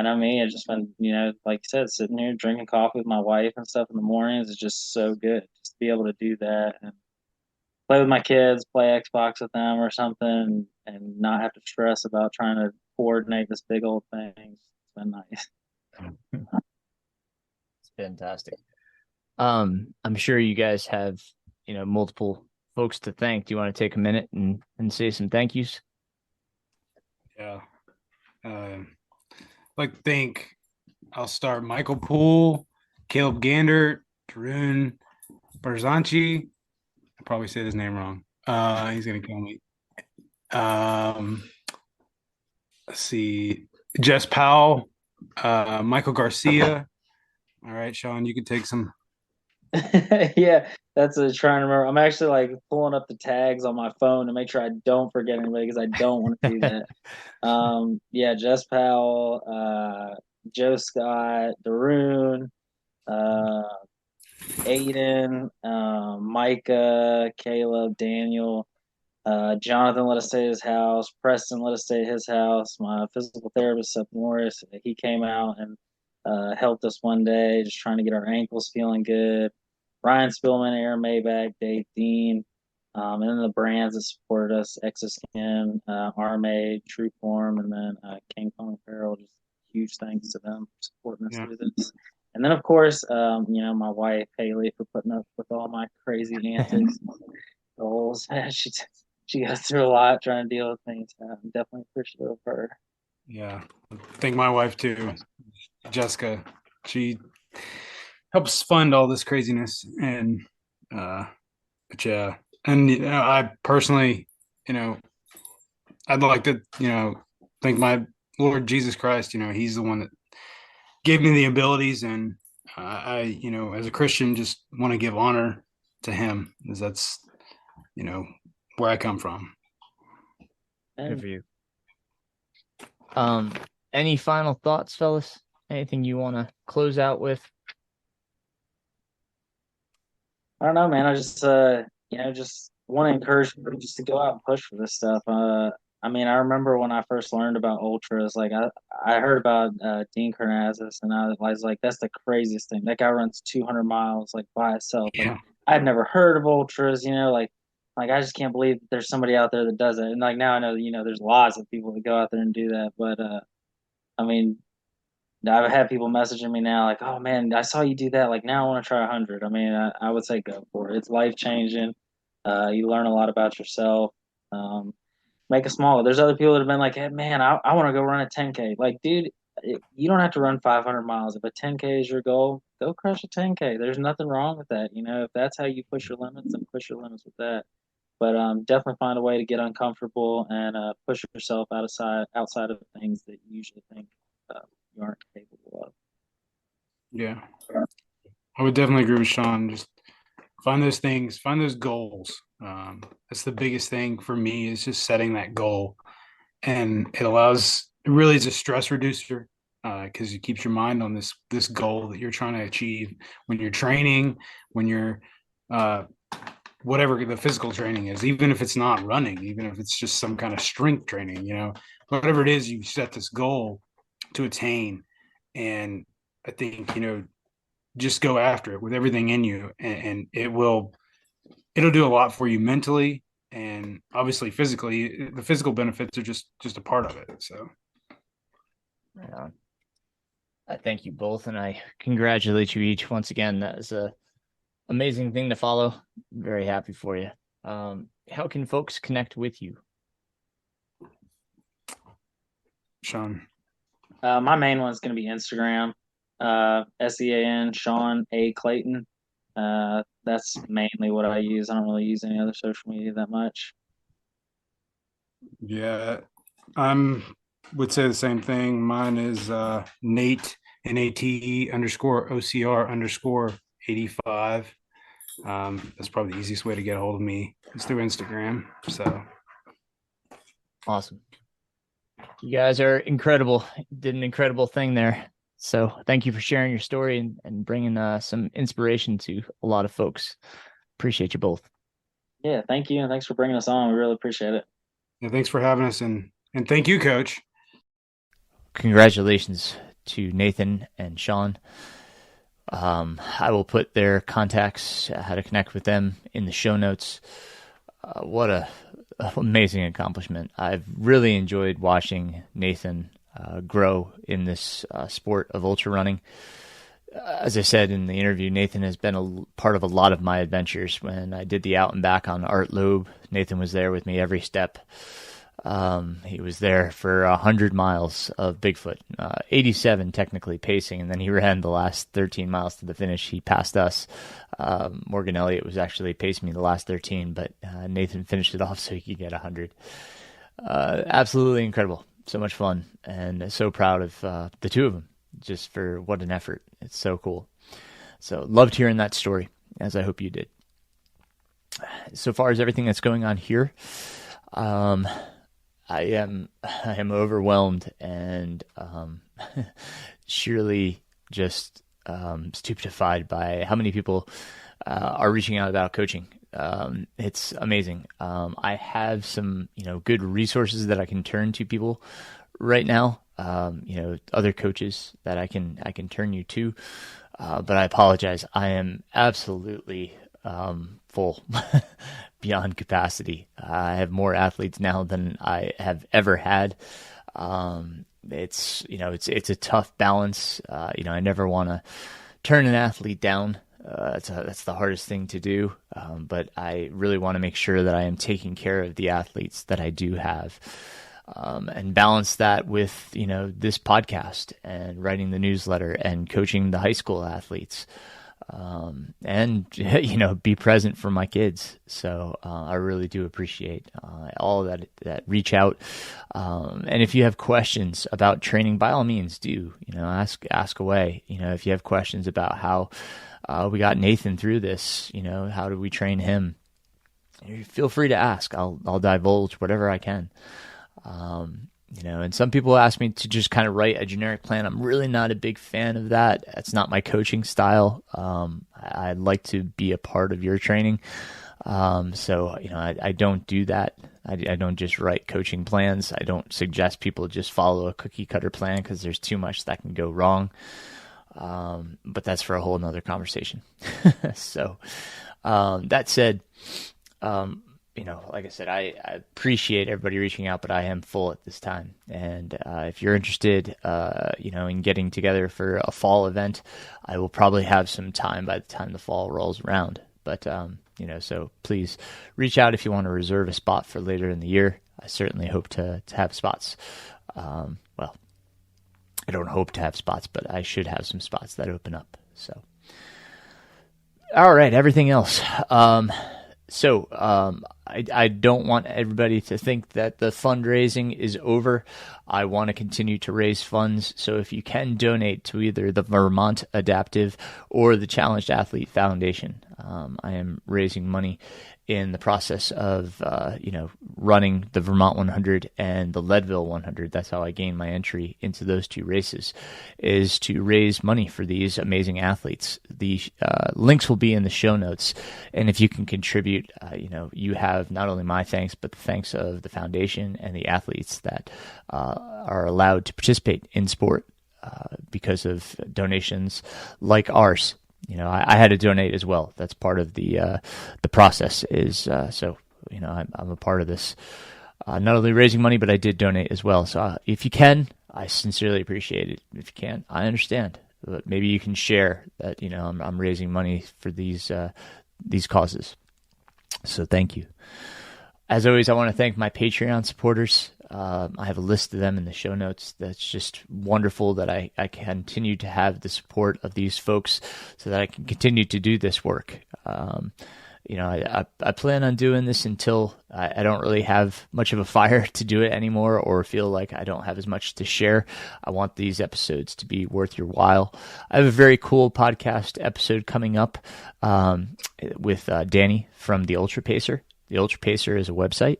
know me. I've just been, like you said, sitting here drinking coffee with my wife and stuff in the mornings is just so good. Just to be able to do that and play with my kids, play Xbox with them or something, and not have to stress about trying to coordinate this big old thing. It's been nice. It's fantastic. I'm sure you guys have, multiple folks to thank. Do you want to take a minute and say some thank yous? Yeah. I'll start Michael Poole, Caleb Gander, Tarun Barzanchi. I probably said his name wrong. He's gonna kill me. Let's see, Jess Powell, Michael Garcia. All right, Sean, you can take some. Yeah, that's a trying to remember. I'm actually like pulling up the tags on my phone to make sure I don't forget anybody because I don't want to do that. Yeah, Jess Powell, Joe Scott, Daroon, Aiden, Micah, Caleb, Daniel, Jonathan let us stay at his house. Preston let us stay at his house. My physical therapist, Seth Morris, he came out and helped us one day, just trying to get our ankles feeling good. Ryan Spillman, Aaron Maybach, Dave Dean, and then the brands that supported us: Exoskin, Armade, True Form, and then King Kong Apparel. Just huge thanks to them for supporting us through this. And then, of course, my wife Haley for putting up with all my crazy antics, goals. She goes through a lot trying to deal with things. I'm definitely appreciative of her. Yeah, thank my wife too, Jessica. She helps fund all this craziness, and but yeah, and I personally, I'd like to, thank my Lord Jesus Christ. He's the one that gave me the abilities, and I, as a Christian, just want to give honor to him, because that's, where I come from. Good for you. Any final thoughts, fellas? Anything you want to close out with? I don't know, man. I just just want to encourage people just to go out and push for this stuff. I remember when I first learned about ultras, like I heard about Dean Karnazes, and I was like, that's the craziest thing. That guy runs 200 miles like by himself. Like, Yeah. I'd never heard of ultras, like I just can't believe that there's somebody out there that does it. And like now I know, there's lots of people that go out there and do that. But I've had people messaging me now like, oh man, I saw you do that. Like now I want to try 100. I would say go for it. It's life changing. You learn a lot about yourself. Make it smaller. There's other people that have been like, hey, man, I want to go run a 10K. Like, dude, you don't have to run 500 miles. If a 10K is your goal, go crush a 10K. There's nothing wrong with that. If that's how you push your limits, then push your limits with that. But definitely find a way to get uncomfortable and push yourself outside of things that you usually think you aren't capable of. Yeah, I would definitely agree with Sean. Just find those things, find those goals. That's the biggest thing for me, is just setting that goal, and it really is a stress reducer, because it keeps your mind on this goal that you're trying to achieve when you're training, when you're whatever the physical training is, even if it's not running, even if it's just some kind of strength training, whatever it is, you set this goal to attain. And I think, just go after it with everything in you, and it'll do a lot for you mentally, and obviously physically. The physical benefits are just a part of it. So yeah. I thank you both, and I congratulate you each once again. That is a amazing thing to follow. I'm very happy for you. How can folks connect with you? Sean? My main one is going to be Instagram. SEAN Sean A Clayton. That's mainly what I use. I don't really use any other social media that much. Yeah, would say the same thing. Mine is Nate NATE_OCR_85. That's probably the easiest way to get a hold of me. It's through Instagram. So awesome. You guys are incredible. Did an incredible thing there. So thank you for sharing your story and bringing some inspiration to a lot of folks. Appreciate you both. Yeah, thank you, and thanks for bringing us on. We really appreciate it. Yeah, thanks for having us, and thank you, Coach. Congratulations to Nathan and Sean. I will put their contacts, how to connect with them, in the show notes. What a amazing accomplishment. I've really enjoyed watching Nathan grow in this sport of ultra running. As I said in the interview, Nathan has been a part of a lot of my adventures. When I did the out and back on Art Loeb, Nathan was there with me every step. He was there for 100 miles of Bigfoot, 87 technically pacing, and then he ran the last 13 miles to the finish. He passed us. Morgan Elliott was actually pacing me the last 13, but Nathan finished it off so he could get 100. Absolutely incredible. So much fun, and so proud of the two of them, just for what an effort. It's so cool. So loved hearing that story, as I hope you did. So far as everything that's going on here, I am overwhelmed and sheerly just stupefied by how many people are reaching out about coaching. It's amazing. I have some good resources that I can turn to people right now. Other coaches that I can turn you to. But I apologize. I am absolutely full beyond capacity. I have more athletes now than I have ever had. It's a tough balance. I never want to turn an athlete down. That's the hardest thing to do. But I really want to make sure that I am taking care of the athletes that I do have. And balance that with, this podcast and writing the newsletter and coaching the high school athletes. And be present for my kids. So I really do appreciate all that reach out. And if you have questions about training, by all means do ask away. If you have questions about how we got Nathan through this, how do we train him, feel free to ask. I'll divulge whatever I can. And some people ask me to just kind of write a generic plan. I'm really not a big fan of that. That's not my coaching style. I'd like to be a part of your training. So I don't do that. I don't just write coaching plans. I don't suggest people just follow a cookie cutter plan because there's too much that can go wrong. But that's for a whole nother conversation. So, that said, like I said, I appreciate everybody reaching out, but I am full at this time. And if you're interested, in getting together for a fall event, I will probably have some time by the time the fall rolls around. But, so please reach out if you want to reserve a spot for later in the year. I certainly hope to have spots. Well, I don't hope to have spots, but I should have some spots that open up. So, all right, everything else. So I don't want everybody to think that the fundraising is over. I want to continue to raise funds. So if you can donate to either the Vermont Adaptive or the Challenged Athlete Foundation, I am raising money in the process of, running the Vermont 100 and the Leadville 100. That's how I gained my entry into those two races, is to raise money for these amazing athletes. The links will be in the show notes. And if you can contribute, you have not only my thanks, but the thanks of the foundation and the athletes that are allowed to participate in sport because of donations like ours. I had to donate as well. That's part of the process. I'm a part of this. Not only raising money, but I did donate as well. So if you can, I sincerely appreciate it. If you can't, I understand. But maybe you can share that. I'm raising money for these causes. So thank you. As always, I want to thank my Patreon supporters. I have a list of them in the show notes. That's just wonderful that I continue to have the support of these folks so that I can continue to do this work. I plan on doing this until I don't really have much of a fire to do it anymore or feel like I don't have as much to share. I want these episodes to be worth your while. I have a very cool podcast episode coming up with Danny from the Ultra Pacer. The Ultra Pacer is a website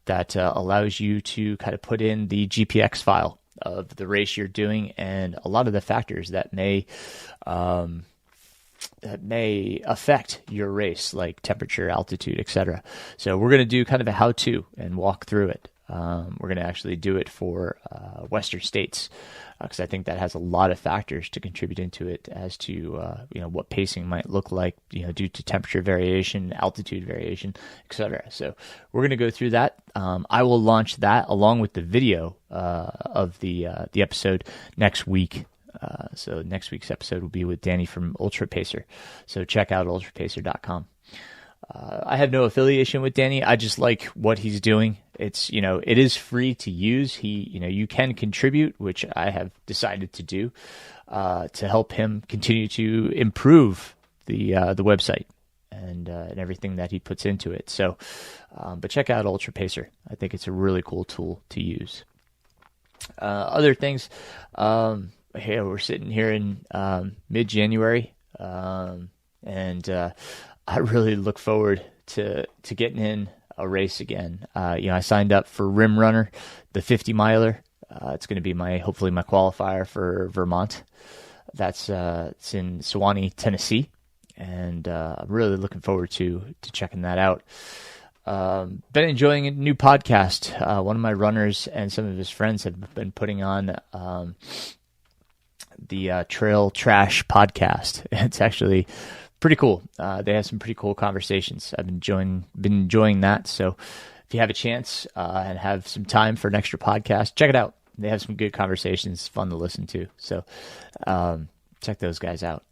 that allows you to kind of put in the GPX file of the race you're doing and a lot of the factors that may that may affect your race, like temperature, altitude, etc. So we're going to do kind of a how-to and walk through it. We're going to actually do it for Western states, because I think that has a lot of factors to contribute into it as to what pacing might look like, due to temperature variation, altitude variation, etc. So we're going to go through that. I will launch that along with the video of the episode next week. So next week's episode will be with Danny from Ultra Pacer. So check out ultrapacer.com. I have no affiliation with Danny. I just like what he's doing. It's, it is free to use. You can contribute, which I have decided to do, to help him continue to improve the website and everything that he puts into it. So, but check out Ultra Pacer. I think it's a really cool tool to use. Other things, we're sitting here in mid-January, and I really look forward to getting in a race again. I signed up for Rim Runner, the 50 miler. It's going to be hopefully my qualifier for Vermont. It's in Sewanee, Tennessee, and I'm really looking forward to checking that out. Been enjoying a new podcast. One of my runners and some of his friends have been putting on the Trail Trash podcast. It's actually pretty cool. They have some pretty cool conversations. I've been enjoying that. So if you have a chance and have some time for an extra podcast, check it out. They have some good conversations. It's fun to listen to. So check those guys out.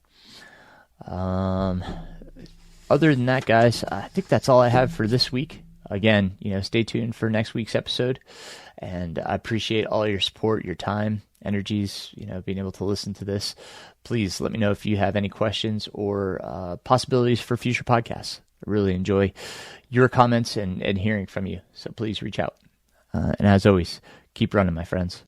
Other than that, guys, I think that's all I have for this week. Again, stay tuned for next week's episode. And I appreciate all your support, your time, energies, being able to listen to this. Please let me know if you have any questions or possibilities for future podcasts. I really enjoy your comments and hearing from you. So please reach out. And as always, keep running, my friends.